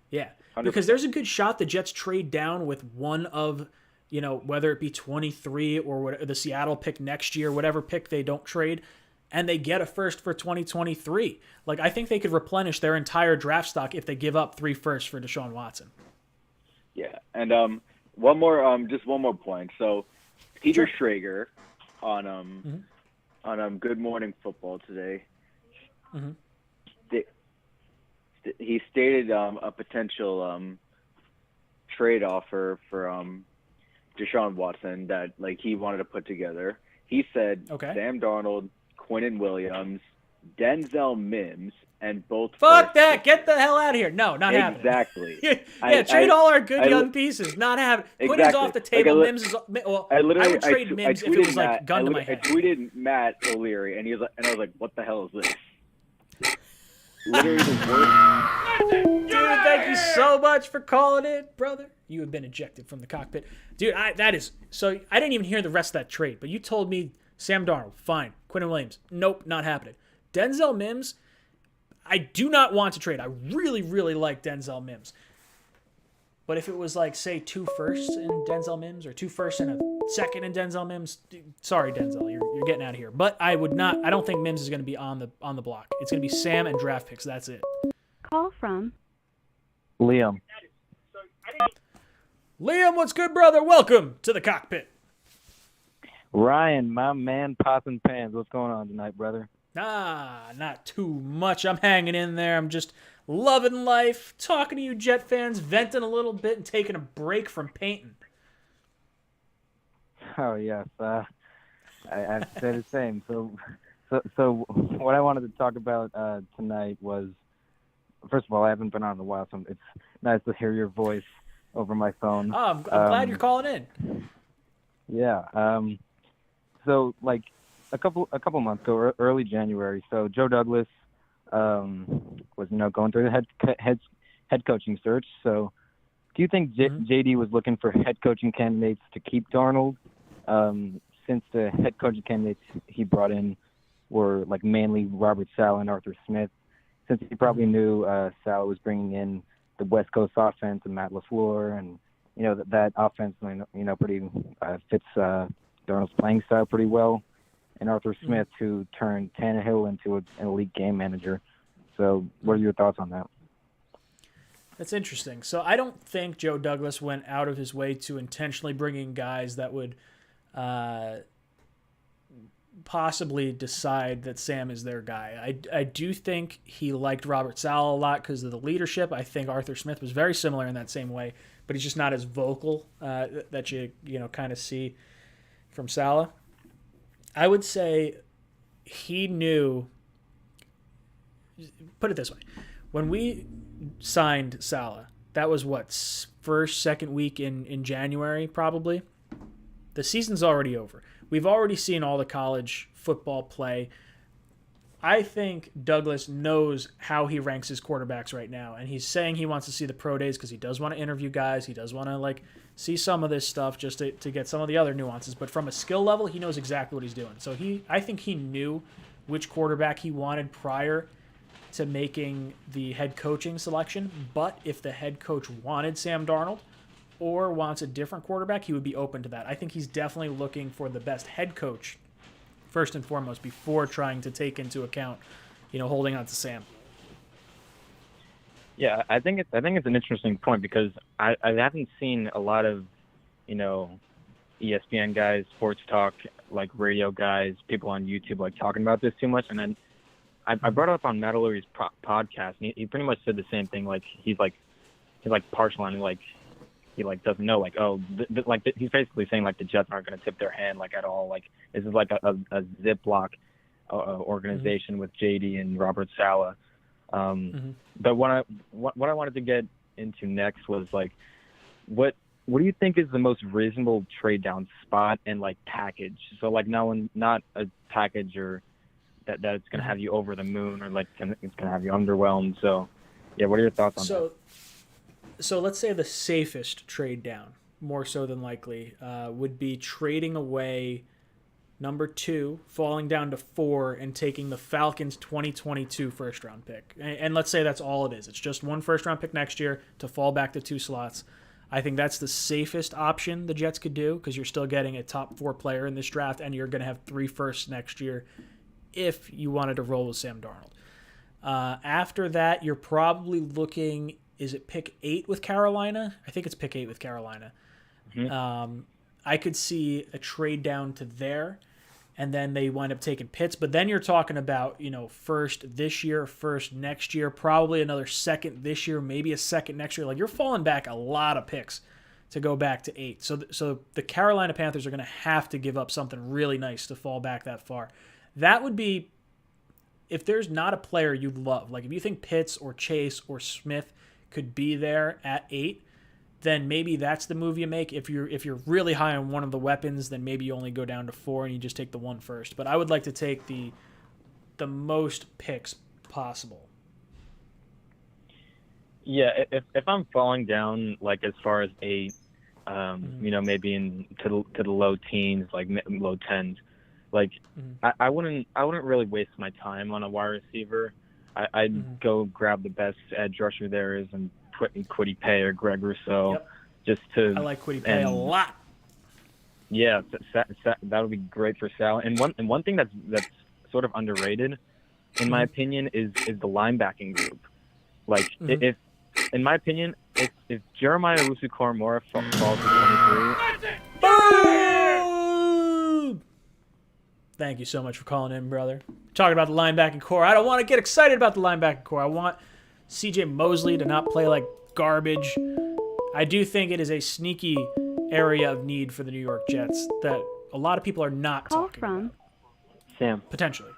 Yeah, 100%. because there's a good shot the Jets trade down with one of, whether it be 23 or the Seattle pick next year, whatever pick they don't trade, and they get a first for 2023. Like, I think they could replenish their entire draft stock if they give up 3 firsts for Deshaun Watson. Yeah, and one more point. So, Peter Schrager on Good Morning Football today, he stated a potential trade offer for Deshaun Watson that he wanted to put together. He said Sam Darnold, Quinnen Williams, Denzel Mims, and both. Fuck that! Get the hell out of here! No, not happening. Exactly. Trade all our good young pieces. Not happening. Exactly. Quinnen's off the table. Mims is. Well, I would trade Mims if it was gun to my head. I tweeted Matt O'Leary, and I was like, "What the hell is this?" Literally the worst. Dude, thank you so much for calling in, brother. You have been ejected from the cockpit, dude. I didn't even hear the rest of that trade, but you told me Sam Darnold, fine. Quinnen Williams, nope, not happening. Denzel Mims, I do not want to trade. I really, really like Denzel Mims. But if it was say 2 firsts in Denzel Mims or 2 firsts and a second in Denzel Mims, sorry Denzel, you're getting out of here. But I don't think Mims is going to be on the block. It's going to be Sam and draft picks. That's it. Call from Liam. Liam, what's good, brother? Welcome to the cockpit. Ryan, my man, popping pans. What's going on tonight, brother? Not too much. I'm hanging in there. I'm just loving life, talking to you Jet fans, venting a little bit, and taking a break from painting. Oh yes, I'd say the same. So what I wanted to talk about tonight was, first of all, I haven't been on in a while, so it's nice to hear your voice over my phone. Oh, I'm glad you're calling in. Yeah. So a couple months ago, early January. So Joe Douglas was going through the head coaching search. So do you think JD was looking for head coaching candidates to keep Darnold? Since the head coaching candidates he brought in were mainly Robert Saleh and Arthur Smith, since he probably knew Saleh was bringing in the West Coast offense and Matt LaFleur, and that offense pretty fits Darnold's playing style pretty well, and Arthur Smith, who turned Tannehill into an elite game manager. So what are your thoughts on that? That's interesting. So I don't think Joe Douglas went out of his way to intentionally bring in guys that would possibly decide that Sam is their guy. I do think he liked Robert Saleh a lot because of the leadership. I think Arthur Smith was very similar in that same way, but he's just not as vocal that you kind of see from Saleh. I would say he knew. Put it this way: when we signed Saleh, that was second week in January probably. The season's already over. We've already seen all the college football play. I think Douglas knows how he ranks his quarterbacks right now, and he's saying he wants to see the pro days because he does want to interview guys. He does want to see some of this stuff just to get some of the other nuances. But from a skill level, he knows exactly what he's doing. So I think he knew which quarterback he wanted prior to making the head coaching selection. But if the head coach wanted Sam Darnold or wants a different quarterback, he would be open to that. I think he's definitely looking for the best head coach first and foremost before trying to take into account, holding on to Sam. Yeah, I think it's an interesting point because I haven't seen a lot of, ESPN guys, sports talk, radio guys, people on YouTube talking about this too much. And then I brought it up on Matt O'Leary's podcast, and he pretty much said the same thing. He's partial on he doesn't know he's basically saying the Jets aren't going to tip their hand at all. This is a Ziploc organization with JD and Robert Saleh. But what I wanted to get into next was what do you think is the most reasonable trade down spot and package? So not a package or that it's going to have you over the moon or it's going to have you underwhelmed. So Yeah, what are your thoughts on So let's say the safest trade down, more so than likely, would be trading away number 2, falling down to 4, and taking the Falcons' 2022 first-round pick. And let's say that's all it is. It's just one first-round pick next year to fall back to 2 slots. I think that's the safest option the Jets could do because you're still getting a top 4 player in this draft, and you're going to have 3 firsts next year if you wanted to roll with Sam Darnold. After that, you're probably looking, is it pick 8 with Carolina? I think it's pick 8 with Carolina. I could see a trade down to there, and then they wind up taking Pitts. But then you're talking about, first this year, first next year, probably another second this year, maybe a second next year. Like, you're falling back a lot of picks to go back to 8. So the Carolina Panthers are going to have to give up something really nice to fall back that far. That would be, if there's not a player you love, like if you think Pitts or Chase or Smith could be there at 8, then maybe that's the move you make. If you're really high on one of the weapons, then maybe you only go down to 4 and you just take the 1 first. But I would like to take the most picks possible. Yeah, if I'm falling down like as far as 8, maybe to the low teens, like low 10s, like I wouldn't really waste my time on a wide receiver. I'd go grab the best edge rusher there is and put in Kwity Paye or Greg Rousseau, just to. I like Kwity Paye a lot. Yeah, that would be great for Sal. And one thing that's sort of underrated, in my opinion, is the linebacking group. Like if in my opinion, if Jeremiah Owusu-Koramoah falls to 23. Boom! Thank you so much for calling in, brother. Talking about the linebacking core. I don't want to get excited about the linebacking core. I want C.J. Mosley to not play like garbage. I do think it is a sneaky area of need for the New York Jets that a lot of people are not talking about. Sam. Potentially.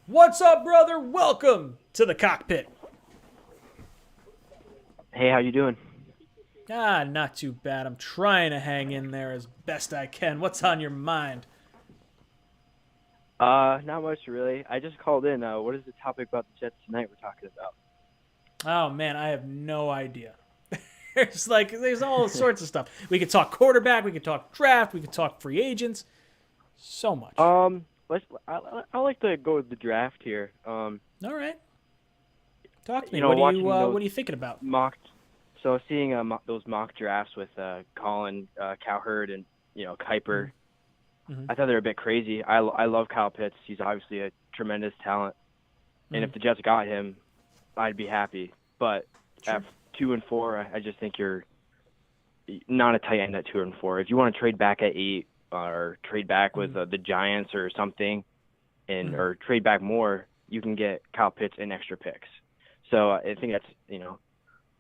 What's up, brother? Welcome to the cockpit. Hey, how you doing? Not too bad. I'm trying to hang in there as best I can. What's on your mind? Not much really. I just called in. What is the topic about the Jets tonight we're talking about? Oh man, I have no idea. there's all sorts of stuff. We could talk quarterback, we could talk draft, we could talk free agents. So much. I like to go with the draft here. All right. Talk to me. What are you thinking about? So seeing those mock drafts with Colin Cowherd and Kuiper, I thought they were a bit crazy. I love Kyle Pitts. He's obviously a tremendous talent, and if the Jets got him, I'd be happy. But at 2 and 4, I just think you're not a tight end at 2 and 4. If you want to trade back at 8 or trade back with the Giants or something, or trade back more, you can get Kyle Pitts and extra picks. So I think that's you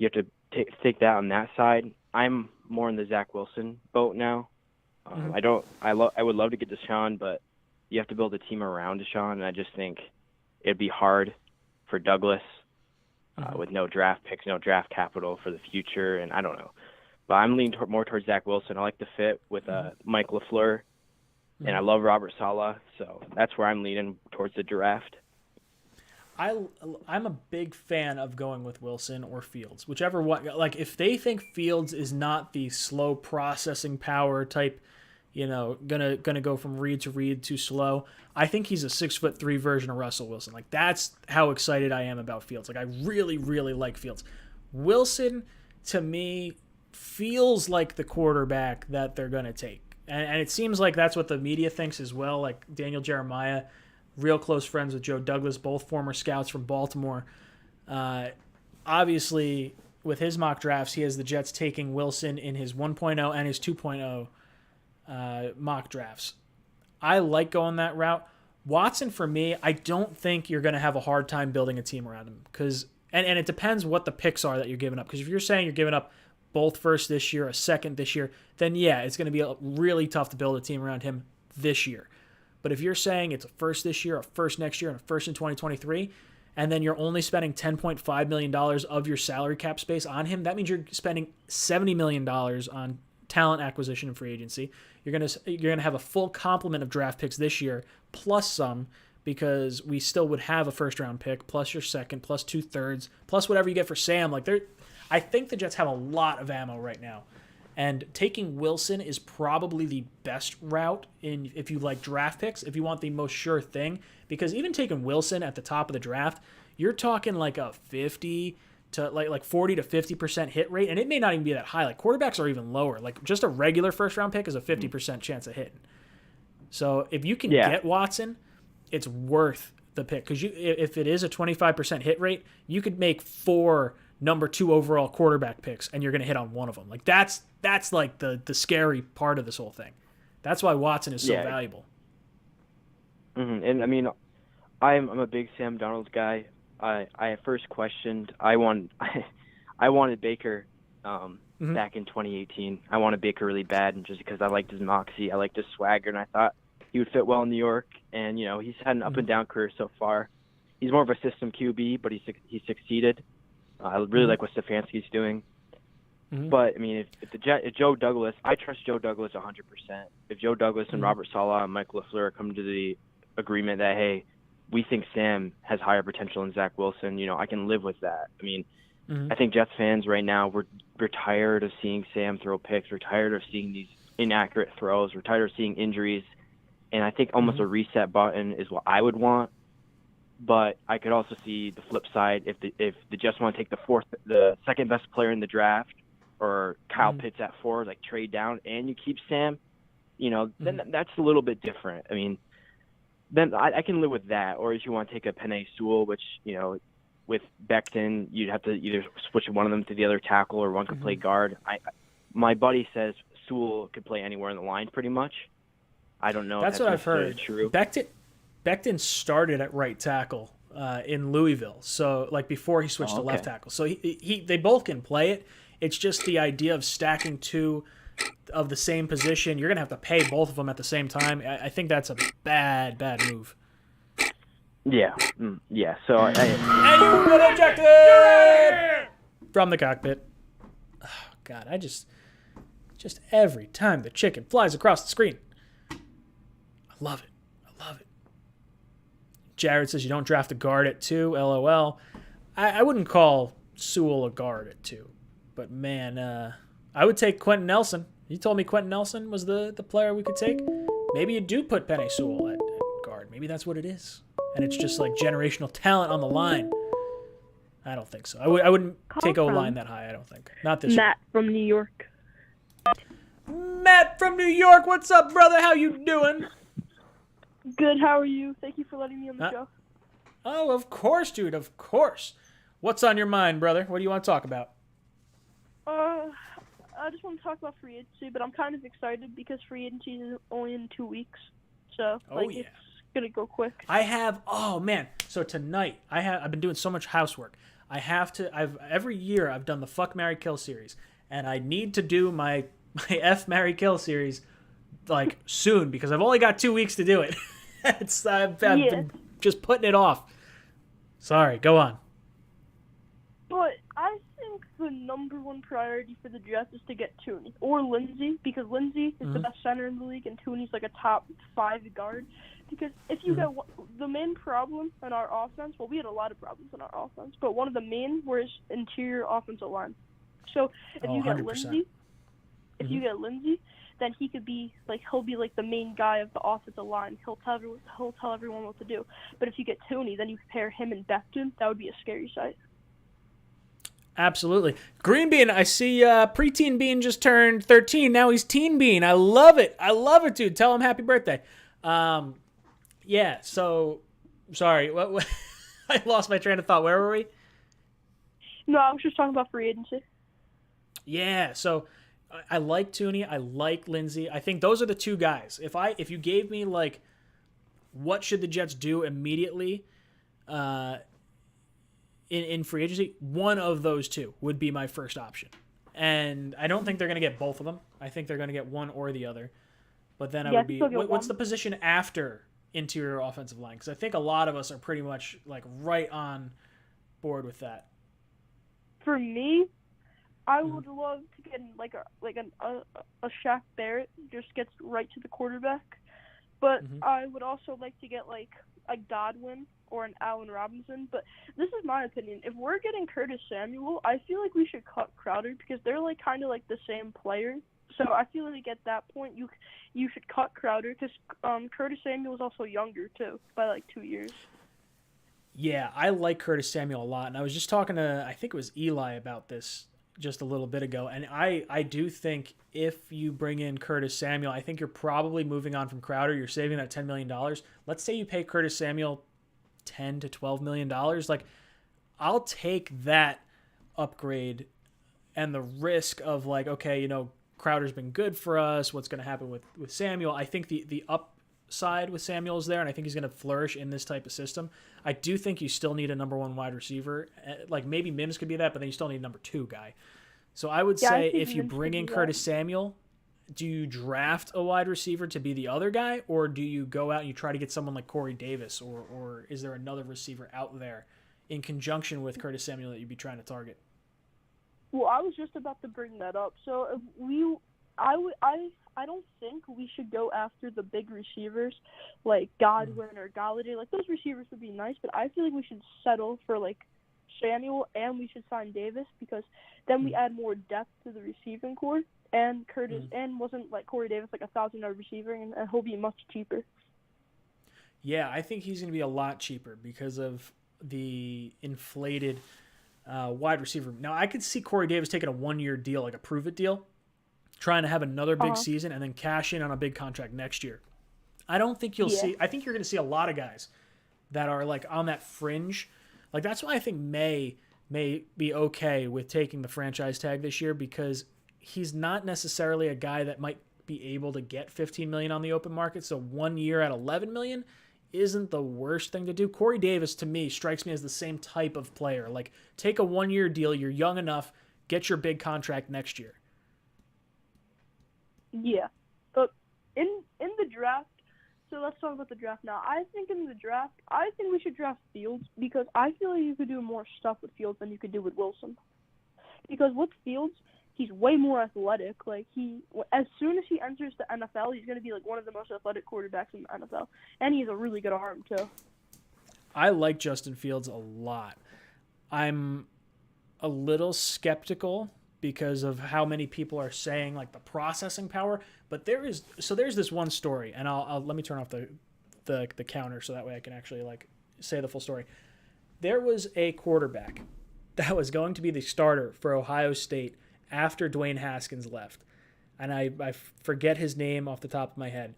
have to take that on that side. I'm more in the Zach Wilson boat now. I would love to get Deshaun, but you have to build a team around Deshaun, and I just think it'd be hard for Douglas with no draft picks, no draft capital for the future, and I don't know. But I'm leaning more towards Zach Wilson. I like the fit with Mike LaFleur, and I love Robert Saleh, so that's where I'm leaning towards the draft. I'm a big fan of going with Wilson or Fields, whichever one. Like, if they think Fields is not the slow processing power type, gonna go from read to read too slow, I think he's a 6'3" version of Russell Wilson. Like, that's how excited I am about Fields. Like, I really, really like Fields. Wilson, to me, feels like the quarterback that they're gonna take, and it seems like that's what the media thinks as well. Like Daniel Jeremiah, real close friends with Joe Douglas, both former scouts from Baltimore. Obviously, with his mock drafts, he has the Jets taking Wilson in his 1.0 and his 2.0 mock drafts. I like going that route. Watson, for me, I don't think you're going to have a hard time building a team around him. And it depends what the picks are that you're giving up. Because if you're saying you're giving up both first this year, a second this year, then yeah, it's going to be really tough to build a team around him this year. But if you're saying it's a first this year, a first next year, and a first in 2023, and then you're only spending $10.5 million of your salary cap space on him, that means you're spending $70 million on talent acquisition and free agency. You're gonna have a full complement of draft picks this year, plus some, because we still would have a first-round pick, plus your second, plus 2/3, plus whatever you get for Sam. Like, I think the Jets have a lot of ammo right now. And taking Wilson is probably the best route if you like draft picks, if you want the most sure thing. Because even taking Wilson at the top of the draft, you're talking like a 50 to like 40 to 50% hit rate, and it may not even be that high. Like quarterbacks are even lower. Like just a regular first round pick is a 50% chance of hitting. So if you can get Watson, it's worth the pick because if it is a 25% hit rate, you could make 4 number 2 overall quarterback picks, and you're going to hit on one of them. Like that's like the scary part of this whole thing. That's why Watson is so valuable. Mm-hmm. And I mean, I'm a big Sam Darnold guy. I at first questioned. I wanted Baker back in 2018. I wanted Baker really bad, and just because I liked his moxie, I liked his swagger, and I thought he would fit well in New York. And he's had an up and down career so far. He's more of a system QB, but he succeeded. I really like what Stefanski's doing. But I mean, if Joe Douglas, I trust Joe Douglas 100%. If Joe Douglas and Robert Saleh and Mike LaFleur come to the agreement that, hey, we think Sam has higher potential than Zach Wilson, I can live with that. I mean, I think Jets fans right now, we're tired of seeing Sam throw picks. We're tired of seeing these inaccurate throws. We're tired of seeing injuries. And I think almost a reset button is what I would want. But I could also see the flip side if the Jets want to take the second best player in the draft, or Kyle Pitts at 4, like trade down, and you keep Sam, then that's a little bit different. I mean, then I can live with that. Or if you want to take a Penei Sewell, which with Becton, you'd have to either switch one of them to the other tackle, or one could play guard. My buddy says Sewell could play anywhere in the line, pretty much. I don't know. That's if what I've heard. True. Becton started at right tackle in Louisville, so like before he switched to left tackle. So they both can play it. It's just the idea of stacking 2 of the same position. You're gonna have to pay both of them at the same time. I think that's a bad move. Yeah, yeah. So and you've been ejected from the cockpit. Oh God, I just every time the chicken flies across the screen, I love it. Jared says you don't draft a guard at 2. LOL. I wouldn't call Sewell a guard at 2, but man, I would take Quentin Nelson. You told me Quentin Nelson was the player we could take. Maybe you do put Penei Sewell at guard. Maybe that's what it is, and it's just like generational talent on the line. I don't think so. I wouldn't take O-line that high. I don't think. Not this Matt from New York. Matt from New York. What's up, brother? How you doing? Good, how are you? Thank you for letting me on the show. Oh, of course, dude, of course. What's on your mind, brother? What do you want to talk about? I just want to talk about free agency, but I'm kind of excited because free agency is only in 2 weeks. So, it's going to go quick. So tonight, I've been doing so much housework. Every year I've done the Fuck, Marry, Kill series, and I need to do my F, Marry, Kill series like soon because I've only got 2 weeks to do it. I've been just putting it off. Sorry, go on. But I think the number one priority for the Jets is to get Tooney or Lindsey, because Lindsey is the best center in the league and Tooney's like a top 5 guard. Because if you get the main problem in our offense, well, we had a lot of problems in our offense, but one of the main was interior offensive line. So if you get 100%. Lindsey, then he could be like he'll be like the main guy of the offensive line. He'll tell everyone what to do. But if you get Tooney, then you pair him and Becton. That would be a scary sight. Absolutely. Green Bean, I see preteen Bean just turned 13. Now he's teen Bean. I love it. Dude. Tell him happy birthday. So, sorry. What I lost my train of thought. Where were we? No, I was just talking about free agency. Yeah, so I like Tooney. I like Lindsey. I think those are the 2 guys. If you gave me, like, what should the Jets do immediately in free agency, one of those 2 would be my first option. And I don't think they're going to get both of them. I think they're going to get one or the other. But then I would be, what's the position after interior offensive line? Because I think a lot of us are pretty much, like, right on board with that. For me, I would love to get like a Shaq Barrett, just gets right to the quarterback, But I would also like to get like a Godwin or an Allen Robinson. But this is my opinion. If we're getting Curtis Samuel, I feel like we should cut Crowder because they're like kind of like the same player. So I feel like at that point you should cut Crowder because Curtis Samuel is also younger too by like 2 years. Yeah, I like Curtis Samuel a lot, and I was just talking to, I think it was Eli about this just a little bit ago, and I do think if you bring in Curtis Samuel, I think you're probably moving on from Crowder. You're saving that $10 million. Let's say you pay Curtis Samuel $10 to $12 million. Like, I'll take that upgrade and the risk of like, okay, Crowder's been good for us. What's going to happen with Samuel? I think the upside with Samuel is there, and I think he's going to flourish in this type of system. I do think you still need a number one wide receiver. Like maybe Mims could be that, but then you still need a number two guy. So I would say if you bring in Curtis Samuel, do you draft a wide receiver to be the other guy, or do you go out and you try to get someone like Corey Davis, or is there another receiver out there in conjunction with Curtis Samuel that you'd be trying to target? Well, I was just about to bring that up. So if I don't think we should go after the big receivers like Godwin or Galladay. Like those receivers would be nice, but I feel like we should settle for like Samuel and we should sign Davis because then we add more depth to the receiving core. And Curtis and wasn't like Corey Davis like 1,000-yard receiver, and he'll be much cheaper. Yeah, I think he's going to be a lot cheaper because of the inflated wide receiver. Now, I could see Corey Davis taking a 1-year deal, like a prove-it deal, trying to have another big season and then cash in on a big contract next year. I don't think you'll see – I think you're going to see a lot of guys that are like on that fringe. Like that's why I think May be okay with taking the franchise tag this year because he's not necessarily a guy that might be able to get $15 million on the open market. So 1 year at $11 million isn't the worst thing to do. Corey Davis, to me, strikes me as the same type of player. Like, take a 1-year deal. You're young enough. Get your big contract next year. Yeah. But in the draft, so let's talk about the draft now. I think in the draft, I think we should draft Fields because I feel like you could do more stuff with Fields than you could do with Wilson. Because with Fields, he's way more athletic. Like as soon as he enters the NFL, he's going to be like one of the most athletic quarterbacks in the NFL, and he has a really good arm too. I like Justin Fields a lot. I'm a little skeptical because of how many people are saying like the processing power, but there's this one story, and I'll let me turn off the counter so that way I can actually like say the full story. There was a quarterback that was going to be the starter for Ohio State after Dwayne Haskins left. And I forget his name off the top of my head.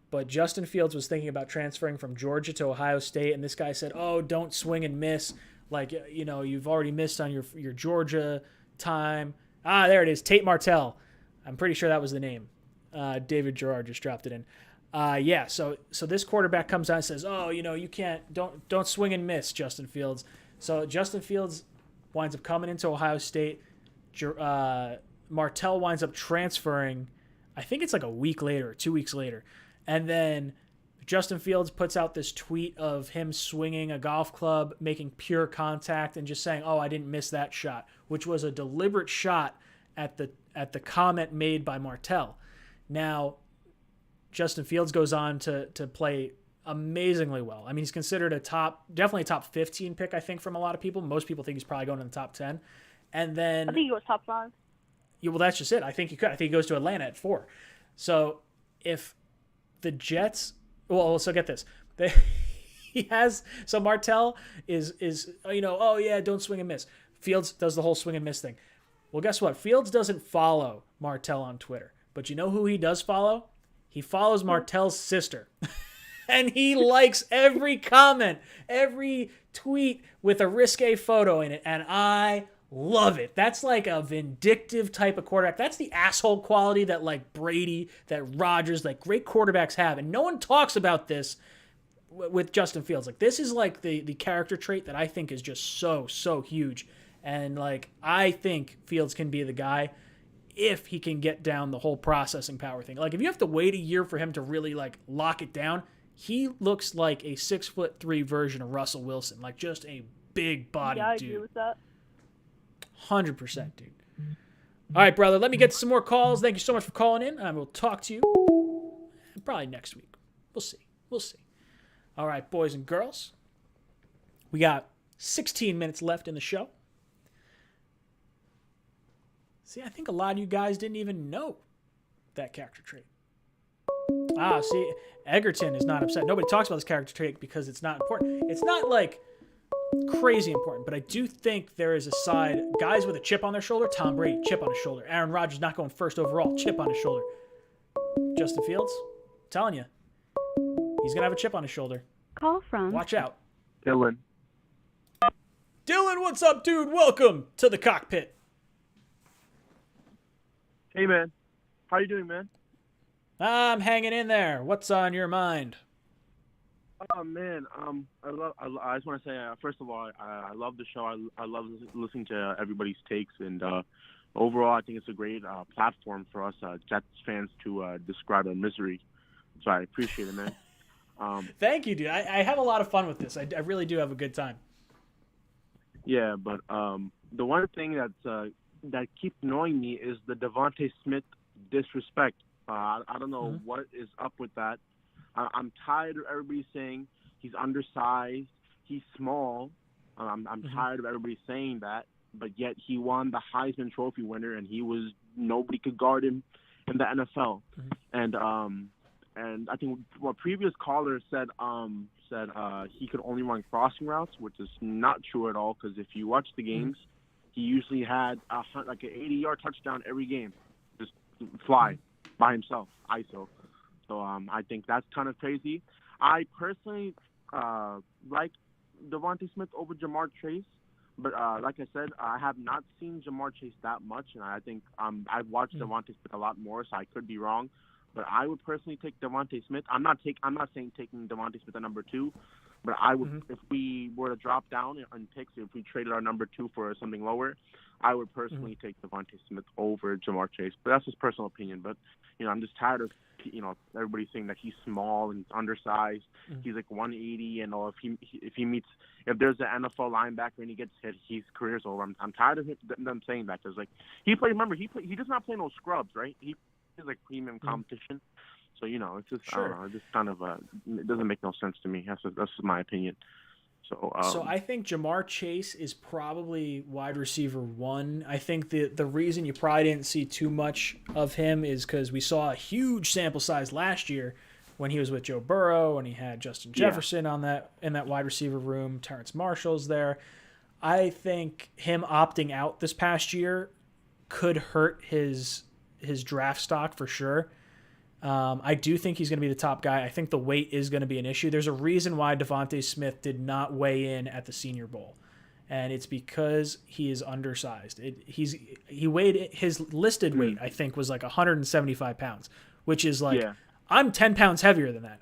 But Justin Fields was thinking about transferring from Georgia to Ohio State, and this guy said, oh, don't swing and miss. Like, you've already missed on your Georgia time. Ah, there it is, Tate Martell. I'm pretty sure that was the name. David Gerard just dropped it in. Yeah, so this quarterback comes out and says, oh, you can't, don't swing and miss, Justin Fields. So Justin Fields winds up coming into Ohio State. Martell winds up transferring, I think it's like a week later or 2 weeks later. And then Justin Fields puts out this tweet of him swinging a golf club, making pure contact, and just saying, oh, I didn't miss that shot, which was a deliberate shot at the comment made by Martell. Now, Justin Fields goes on to play amazingly well. I mean, he's considered definitely a top 15 pick, I think, from a lot of people. Most people think he's probably going in the top 10. And then I think he goes top 5. Yeah, well, that's just it. I think he could. I think he goes to Atlanta at 4. So if the Jets, well, so get this. So Martell is oh yeah, don't swing and miss. Fields does the whole swing and miss thing. Well, guess what? Fields doesn't follow Martell on Twitter. But you know who he does follow? He follows Martell's sister. And he likes every comment, every tweet with a risque photo in it. And I love it. That's like a vindictive type of quarterback. That's the asshole quality that like Brady, that Rodgers, like great quarterbacks have. And no one talks about this with Justin Fields. Like this is like the character trait that I think is just so huge. And like I think Fields can be the guy if he can get down the whole processing power thing. Like if you have to wait a year for him to really like lock it down, he looks like a 6'3" version of Russell Wilson. Like just a big body dude. Yeah, I agree with that. 100%, dude. All right, brother, let me get some more calls. Thank you so much for calling in. I will talk to you probably next week. We'll see. We'll see. All right, boys and girls. We got 16 minutes left in the show. See, I think a lot of you guys didn't even know that character trait. See, Egerton is not upset. Nobody talks about this character trait because it's not important. It's not like crazy important, but I do think there is a side. Guys with a chip on their shoulder, Tom Brady, chip on his shoulder. Aaron Rodgers not going first overall, chip on his shoulder. Justin Fields, I'm telling you, he's going to have a chip on his shoulder. Call from Watch out. Dylan. Dylan, what's up, dude? Welcome to the cockpit. Hey, man. How you doing, man? I'm hanging in there. What's on your mind? Oh man, I just want to say first of all, I love the show. I love listening to everybody's takes, and overall, I think it's a great platform for us Jets fans to describe our misery. So I appreciate it, man. Thank you, dude. I have a lot of fun with this. I really do have a good time. Yeah, but the one thing that keeps annoying me is the Devontae Smith disrespect. I don't know what is up with that. I'm tired of everybody saying he's undersized, he's small. I'm tired of everybody saying that, but yet he won the Heisman Trophy winner, and nobody could guard him in the NFL. And I think what previous callers said he could only run crossing routes, which is not true at all. Because if you watch the games, he usually had like an 80-yard touchdown every game, just fly by himself, ISO. So I think that's kind of crazy. I personally like Devontae Smith over Jamar Chase, but like I said, I have not seen Jamar Chase that much, and I think I've watched Devontae Smith a lot more, so I could be wrong. But I would personally take Devontae Smith. I'm not saying taking Devontae Smith at number 2, but I would if we were to drop down in picks, if we traded our number 2 for something lower, I would personally take Devontae Smith over Jamar Chase. But that's just personal opinion. But I'm just tired of everybody saying that he's small and undersized. He's like 180, and if there's an NFL linebacker and he gets hit, his career's over. I'm tired of them saying that, because he does not play no scrubs, right? He is like premium competition. So it's just I don't know, it just kind of it doesn't make no sense to me. That's my opinion. So I think Jamar Chase is probably wide receiver 1. I think the reason you probably didn't see too much of him is because we saw a huge sample size last year when he was with Joe Burrow and he had Justin Jefferson in that wide receiver room. Terrence Marshall's there. I think him opting out this past year could hurt his draft stock for sure. I do think he's going to be the top guy. I think the weight is going to be an issue. There's a reason why Devontae Smith did not weigh in at the Senior Bowl, and it's because he is undersized. He weighed his listed weight, I think, was like 175 pounds, which is like I'm 10 pounds heavier than that,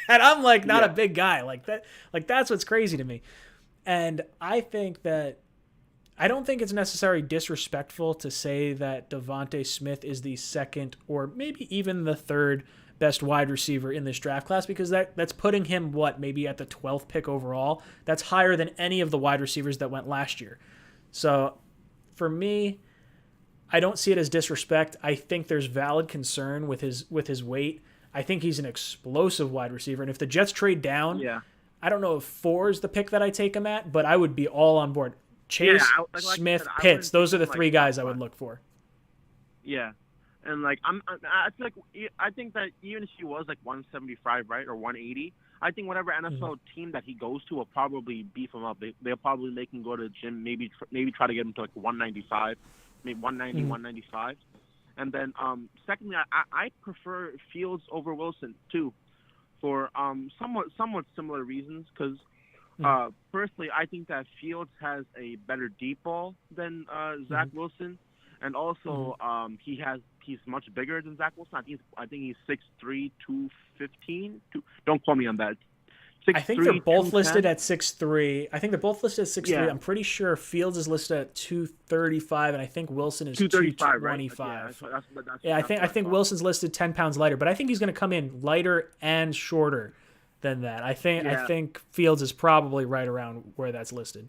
and I'm like not a big guy like that. Like that's what's crazy to me, and I don't think it's necessarily disrespectful to say that Devontae Smith is the second or maybe even the third best wide receiver in this draft class, because that's putting him, maybe at the 12th pick overall. That's higher than any of the wide receivers that went last year. So for me, I don't see it as disrespect. I think there's valid concern with his weight. I think he's an explosive wide receiver. And if the Jets trade down, I don't know if 4 is the pick that I take him at, but I would be all on board. Chase, Smith, Pitts. Those are the 3 guys I would look for. Yeah, and I think that even if he was like 175, right, or 180, I think whatever NFL team that he goes to will probably beef him up. They'll probably make him go to the gym. Maybe try to get him to like 195, maybe 190, 195. And then secondly, I prefer Fields over Wilson too, for somewhat similar reasons, because. Personally, I think that Fields has a better deep ball than Zach Wilson, and also he's much bigger than Zach Wilson. I think he's 6'3", 215. Don't quote me on that. 6'3", I think they're both 210. listed at 6'3". I think they're both listed at 6'3". Yeah. I'm pretty sure Fields is listed at 235, and I think Wilson is 225. Right? I think Wilson's listed 10 pounds lighter, but I think he's going to come in lighter and shorter than that. I think Fields is probably right around where that's listed.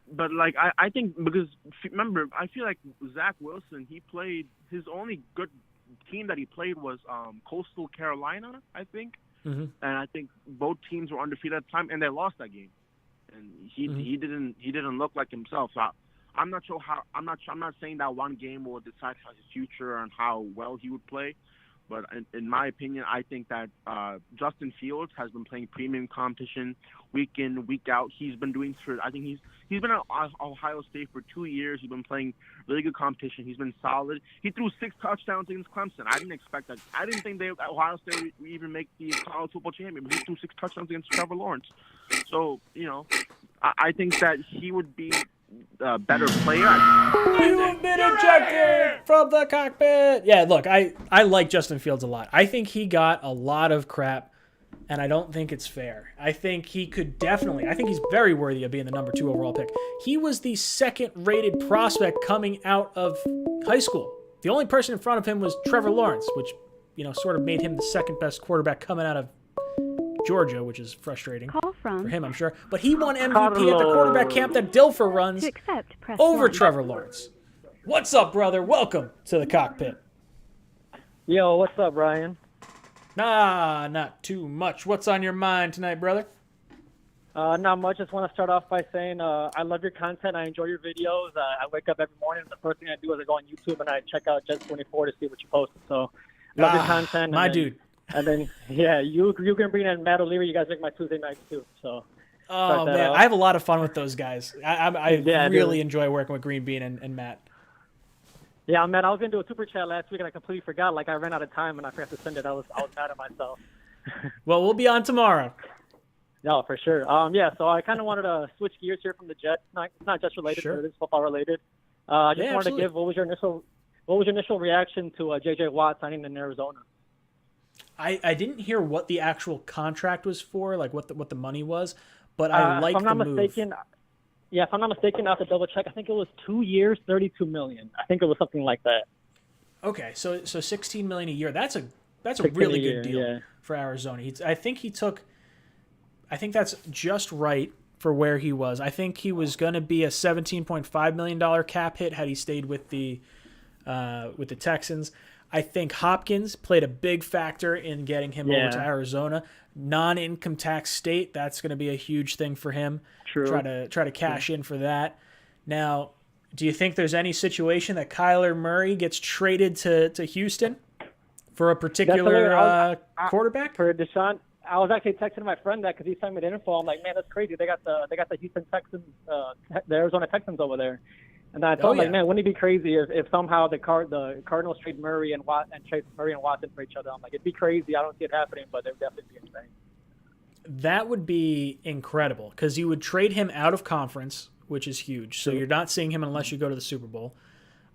But I think, because remember, I feel like Zach Wilson, his only good team that he played was Coastal Carolina, I think. Mm-hmm. And I think both teams were undefeated at the time, and they lost that game. And he didn't look like himself. So I'm not sure how. I'm not saying that one game will decide his future and how well he would play. But in my opinion, I think that Justin Fields has been playing premium competition week in, week out. He's been doing I think he's been at Ohio State for 2 years. He's been playing really good competition. He's been solid. He threw 6 touchdowns against Clemson. I didn't expect that. I didn't think Ohio State would even make the college football championship. But he threw 6 touchdowns against Trevor Lawrence. So, I think that he would be a better player. You have been ejected from the cockpit. Yeah, look, I like Justin Fields a lot. I think he got a lot of crap, and I don't think it's fair. I think he could definitely, I think he's very worthy of being the number 2 overall pick. He was the second-rated prospect coming out of high school. The only person in front of him was Trevor Lawrence, which, sort of made him the second-best quarterback coming out of Georgia, which is frustrating for him, I'm sure. But he won MVP at the quarterback camp that Dilfer runs over Trevor Lawrence. What's up, brother? Welcome to the cockpit. Yo, what's up, Ryan? Nah, not too much. What's on your mind tonight, brother? Not much. Just want to start off by saying I love your content. I enjoy your videos. I wake up every morning, and the first thing I do is I go on YouTube and I check out Jets24 to see what you posted. So, love your content. Dude. And then, yeah, you can bring in Matt O'Leary. You guys make my Tuesday nights, too. So. Oh, man. I have a lot of fun with those guys. I really enjoy working with Green Bean and Matt. Yeah, man, I was going to do a super chat last week, and I completely forgot. Like, I ran out of time, and I forgot to send it. I was mad at myself. Well, we'll be on tomorrow. No, for sure. Yeah, so I kind of wanted to switch gears here from the Jets. It's not just related, but it is football related. I just wanted to give, what was your initial reaction to J.J. Watt signing in Arizona? I didn't hear what the actual contract was for, like what the money was, but I like the move. Yeah, if I'm not mistaken, I have to double check. I think it was 2 years, $32 million. I think it was something like that. Okay, so $16 million a year. That's a really good deal for Arizona. I think that's just right for where he was. I think he was going to be a $17.5 million cap hit had he stayed with the Texans. I think Hopkins played a big factor in getting him over to Arizona. Non-income tax state, that's going to be a huge thing for him. True. Try to cash in for that. Now, do you think there's any situation that Kyler Murray gets traded to Houston for a particular quarterback? For Deshaun, I was actually texting my friend that because he sent me the info. I'm like, man, that's crazy. They got the Houston Texans, the Arizona Texans over there. And I told him, like, man, wouldn't it be crazy if somehow the Cardinals trade Murray and Watson for each other? I'm like, it'd be crazy. I don't see it happening, but it would definitely be insane. That would be incredible because you would trade him out of conference, which is huge. So you're not seeing him unless you go to the Super Bowl.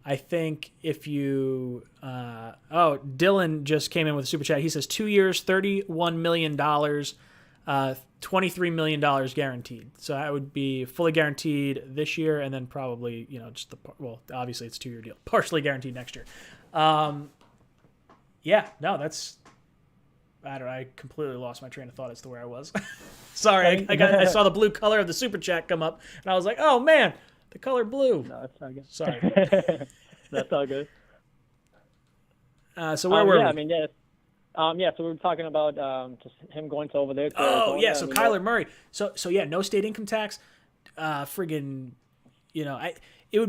I think if you Dylan just came in with a super chat. He says 2 years, $31 million, $23 million guaranteed. So that would be fully guaranteed this year, and then probably obviously it's a 2-year deal, partially guaranteed next year. I completely lost my train of thought as to where I was. Sorry, I saw the blue color of the super chat come up, and I was like, oh man, the color blue. No, that's all good. Sorry. That's all good. So where were we? I mean, yes. So we were talking about just him going to over there. So Kyler Murray. So no state income tax. It would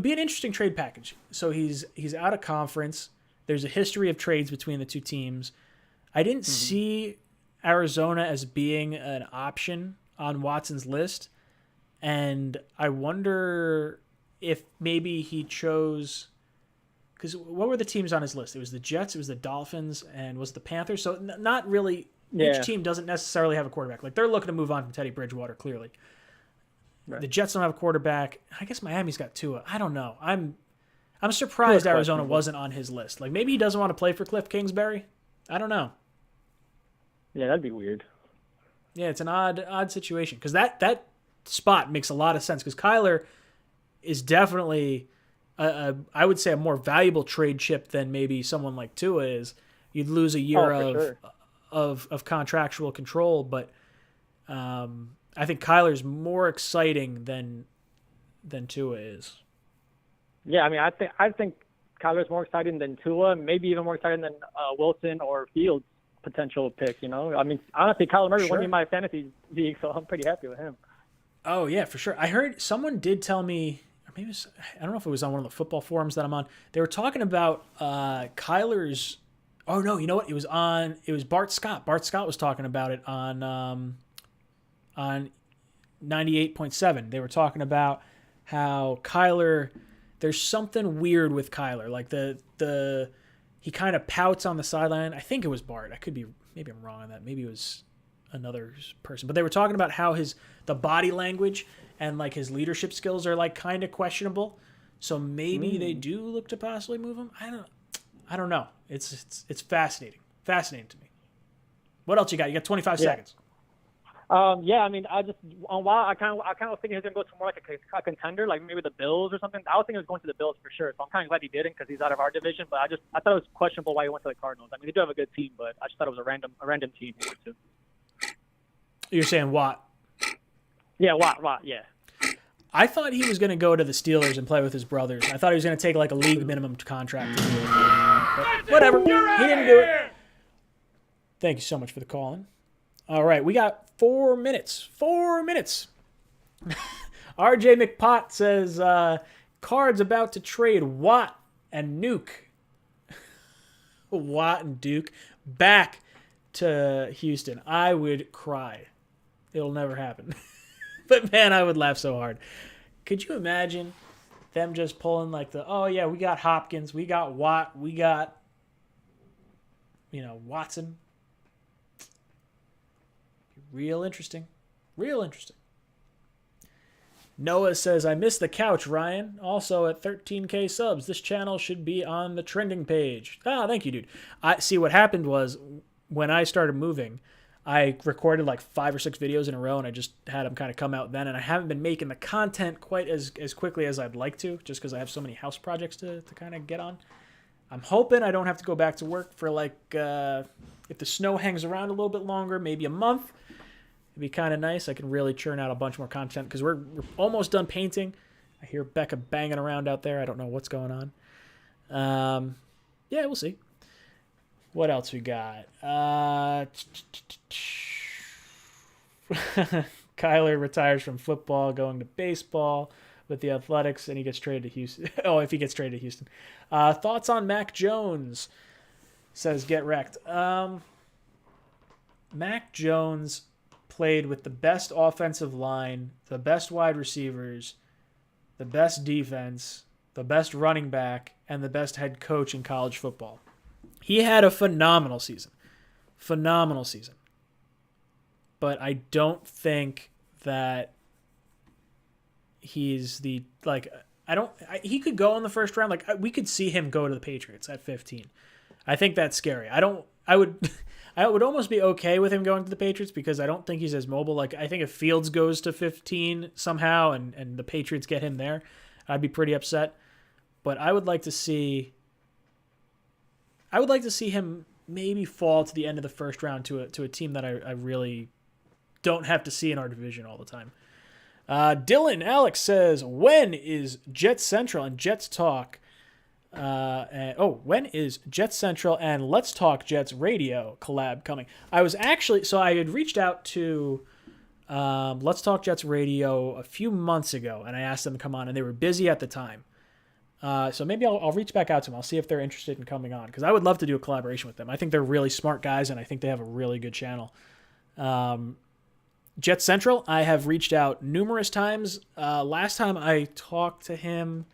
be an interesting trade package. So he's out of conference. There's a history of trades between the two teams. I didn't see Arizona as being an option on Watson's list, and I wonder if maybe he chose. Because what were the teams on his list? It was the Jets, it was the Dolphins, and was it the Panthers? So not really. Each team doesn't necessarily have a quarterback. Like they're looking to move on from Teddy Bridgewater, clearly. Right. The Jets don't have a quarterback. I guess Miami's got Tua. I don't know. I'm surprised Arizona wasn't on his list. Like maybe he doesn't want to play for Cliff Kingsbury. I don't know. Yeah, that'd be weird. Yeah, it's an odd situation because that spot makes a lot of sense because Kyler is definitely. I would say a more valuable trade chip than maybe someone like Tua is. You'd lose a year of contractual control, but I think Kyler's more exciting than Tua is. Yeah, I mean, I think Kyler's more exciting than Tua, maybe even more exciting than Wilson or Fields potential pick. I mean, honestly, Kyler Murray won Sure. me my fantasy league, so I'm pretty happy with him. Oh yeah, for sure. I heard someone did tell me, or maybe I don't know if it was on one of the football forums that I'm on. They were talking about Kyler's. Oh no, you know what? It was Bart Scott. Bart Scott was talking about it on 98.7. They were talking about how Kyler. There's something weird with Kyler. Like he kind of pouts on the sideline. I think it was Bart. Maybe I'm wrong on that. Maybe it was another person. But they were talking about how the body language and like his leadership skills are like kind of questionable. So maybe they do look to possibly move him. I don't know. It's fascinating. Fascinating to me. What else you got? You got 25 seconds. Yeah, I mean, I kind of was thinking he was gonna go to more like a contender, like maybe the Bills or something. I was thinking he was going to the Bills for sure. So I'm kind of glad he didn't because he's out of our division. But I thought it was questionable why he went to the Cardinals. I mean, they do have a good team, but I just thought it was a random team he went to. You're saying Watt? Yeah, Watt. Yeah. I thought he was going to go to the Steelers and play with his brothers. I thought he was going to take like a league minimum contract. But whatever. He didn't do it. Thank you so much for the call-in. All right, we got 4 minutes. 4 minutes. RJ McPot says, Cards about to trade Watt and Nuke. Watt and Duke back to Houston. I would cry. It'll never happen. But man, I would laugh so hard. Could you imagine them just pulling like we got Hopkins, we got Watt, we got, Watson. Real interesting. Real interesting. Noah says, I missed the couch, Ryan. Also at 13K subs. This channel should be on the trending page. Thank you, dude. See, what happened was when I started moving, I recorded like 5 or 6 videos in a row and I just had them kind of come out then. And I haven't been making the content quite as quickly as I'd like to, just because I have so many house projects to kind of get on. I'm hoping I don't have to go back to work for like, if the snow hangs around a little bit longer, maybe a month. It'd be kind of nice. I can really churn out a bunch more content because we're almost done painting. I hear Becca banging around out there. I don't know what's going on. Yeah, we'll see. What else we got? Kyler retires from football, going to baseball with the Athletics, and he gets traded to Houston. Oh, if he gets traded to Houston. Thoughts on Mac Jones? Says get wrecked. Mac Jones played with the best offensive line, the best wide receivers, the best defense, the best running back, and the best head coach in college football. He had a phenomenal season. Phenomenal season. But I don't think that he's the, he could go in the first round. We could see him go to the Patriots at 15. I think that's scary. I would almost be okay with him going to the Patriots because I don't think he's as mobile. I think if Fields goes to 15 somehow and the Patriots get him there, I'd be pretty upset. But I would like to see him maybe fall to the end of the first round to a team that I really don't have to see in our division all the time. Dylan Alex says, when is Jets Central and Jets Talk? When is Jets Central and Let's Talk Jets Radio collab coming? I had reached out to Let's Talk Jets Radio a few months ago, and I asked them to come on, and they were busy at the time. So maybe I'll reach back out to them. I'll see if they're interested in coming on, because I would love to do a collaboration with them. I think they're really smart guys, and I think they have a really good channel. Jets Central, I have reached out numerous times. Last time I talked to him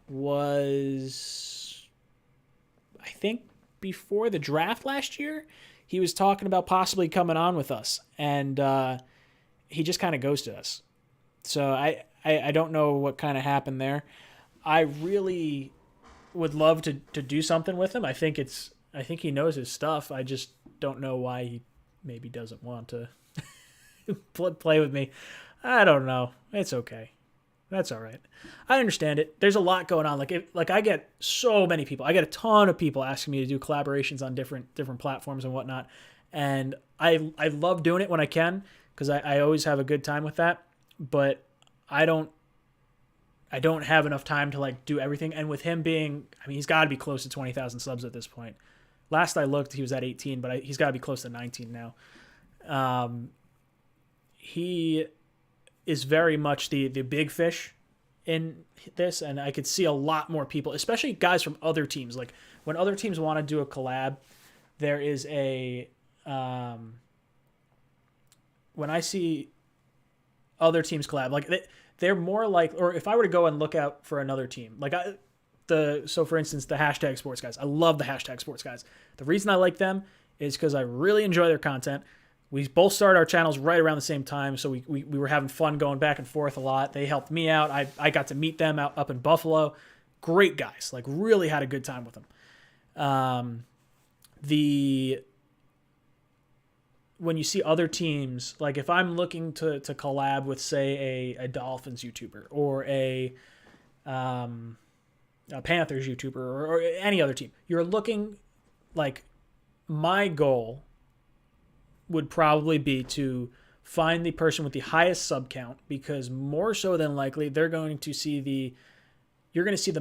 was, I think, before the draft last year. He was talking about possibly coming on with us, and he just kind of ghosted us. So I don't know what kind of happened there. I really would love to do something with him. I think he knows his stuff. I just don't know why he maybe doesn't want to play with me. I don't know. It's okay. That's all right. I understand it. There's a lot going on. I get so many people. I get a ton of people asking me to do collaborations on different platforms and whatnot. And I love doing it when I can, because I always have a good time with that. But I don't have enough time to do everything. And with him being, he's got to be close to 20,000 subs at this point. last I looked, he was at 18, but he's got to be close to 19 now. He is very much the big fish in this, and I could see a lot more people, especially guys from other teams. Like when other teams want to do a collab, there is a when I see other teams collab, like they're more like, or if I were to go and look out for another team, like so for instance, the hashtag sports guys. I love the hashtag sports guys. The reason I like them is because I really enjoy their content. We both started our channels right around the same time, so we were having fun going back and forth a lot. They helped me out. I got to meet them up in Buffalo. Great guys. Like, really had a good time with them. When you see other teams, like if I'm looking to collab with, say, a Dolphins YouTuber or a Panthers YouTuber or any other team, you're looking, like, my goal would probably be to find the person with the highest sub count, because more so than likely you're going to see the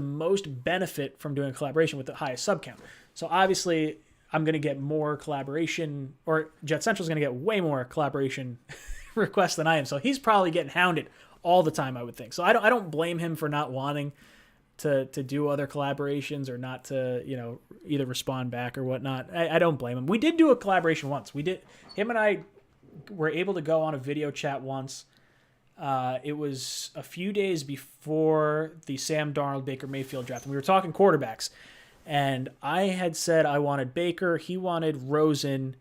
most benefit from doing a collaboration with the highest sub count. So obviously I'm going to get more collaboration, or Jet Central's going to get way more collaboration requests than I am. So he's probably getting hounded all the time, I would think. So I don't blame him for not wanting to do other collaborations or not to, either respond back or whatnot. I don't blame him. We did do a collaboration once. Him and I were able to go on a video chat once. It was a few days before the Sam Darnold Baker Mayfield draft. And we were talking quarterbacks, and I had said I wanted Baker. He wanted Rosen.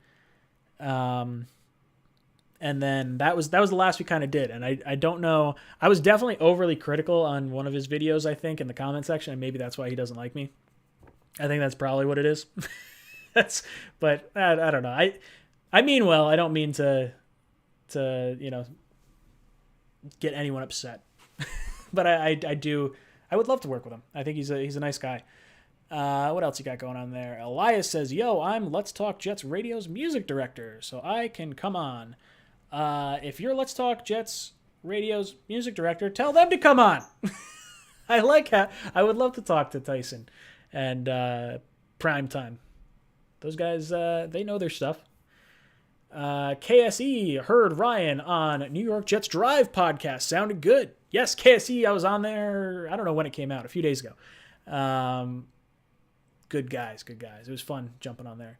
And then that was the last we kind of did. And I don't know. I was definitely overly critical on one of his videos, I think, in the comment section. And maybe that's why he doesn't like me. I think that's probably what it is. But I don't know. I mean well. I don't mean to get anyone upset. But I do. I would love to work with him. I think he's a nice guy. What else you got going on there? Elias says, yo, I'm Let's Talk Jets Radio's music director, so I can come on. If you're Let's Talk Jets Radio's music director, tell them to come on. I would love to talk to Tyson and Primetime. Those guys, they know their stuff. KSE heard Ryan on New York Jets Drive podcast. Sounded good. Yes, KSE, I was on there. I don't know when it came out, a few days ago. Good guys. It was fun jumping on there.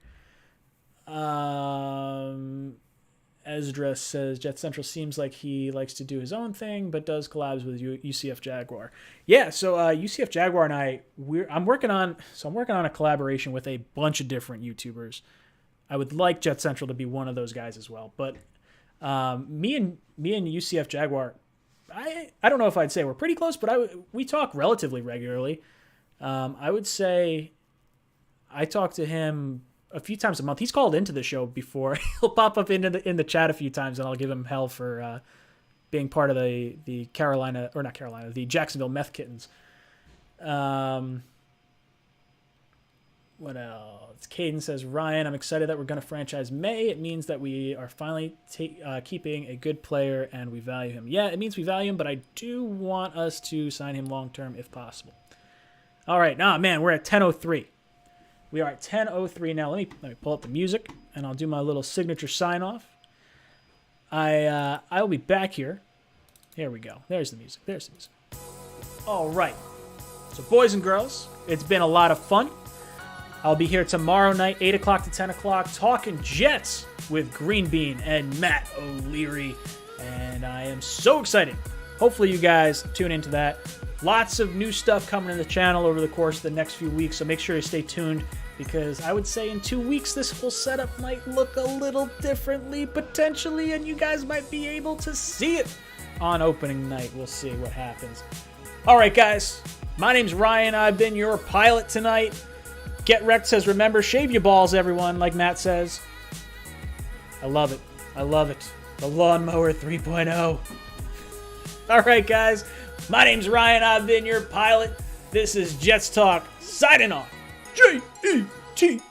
Esdras says, Jet Central seems like he likes to do his own thing, but does collabs with UCF Jaguar. Yeah, so UCF Jaguar and I'm working on a collaboration with a bunch of different YouTubers. I would like Jet Central to be one of those guys as well. But me and UCF Jaguar, I don't know if I'd say we're pretty close, but we talk relatively regularly. I would say I talk to him a few times a month. He's called into the show before. He'll pop up in the chat a few times, and I'll give him hell for being part of the the Jacksonville Meth Kittens. What else? Caden says, Ryan, I'm excited that we're going to franchise May. It means that we are finally keeping a good player, and we value him. Yeah, it means we value him, but I do want us to sign him long-term if possible. All right. Man, we're at 10:03. We are at 10:03 now. Let me pull up the music, and I'll do my little signature sign-off. I'll be back here. Here we go. There's the music. All right. So, boys and girls, it's been a lot of fun. I'll be here tomorrow night, 8 o'clock to 10 o'clock, talking Jets with Green Bean and Matt O'Leary. And I am so excited. Hopefully you guys tune into that. Lots of new stuff coming in the channel over the course of the next few weeks, so make sure you stay tuned, because I would say in 2 weeks this whole setup might look a little differently, potentially, and you guys might be able to see it on opening night. We'll see what happens. All right, guys. My name's Ryan. I've been your pilot tonight. Get Wrecked says, remember, shave your balls, everyone, like Matt says. I love it. The Lawnmower 3.0. All right, guys. My name's Ryan. I've been your pilot. This is Jets Talk, signing off. Jets.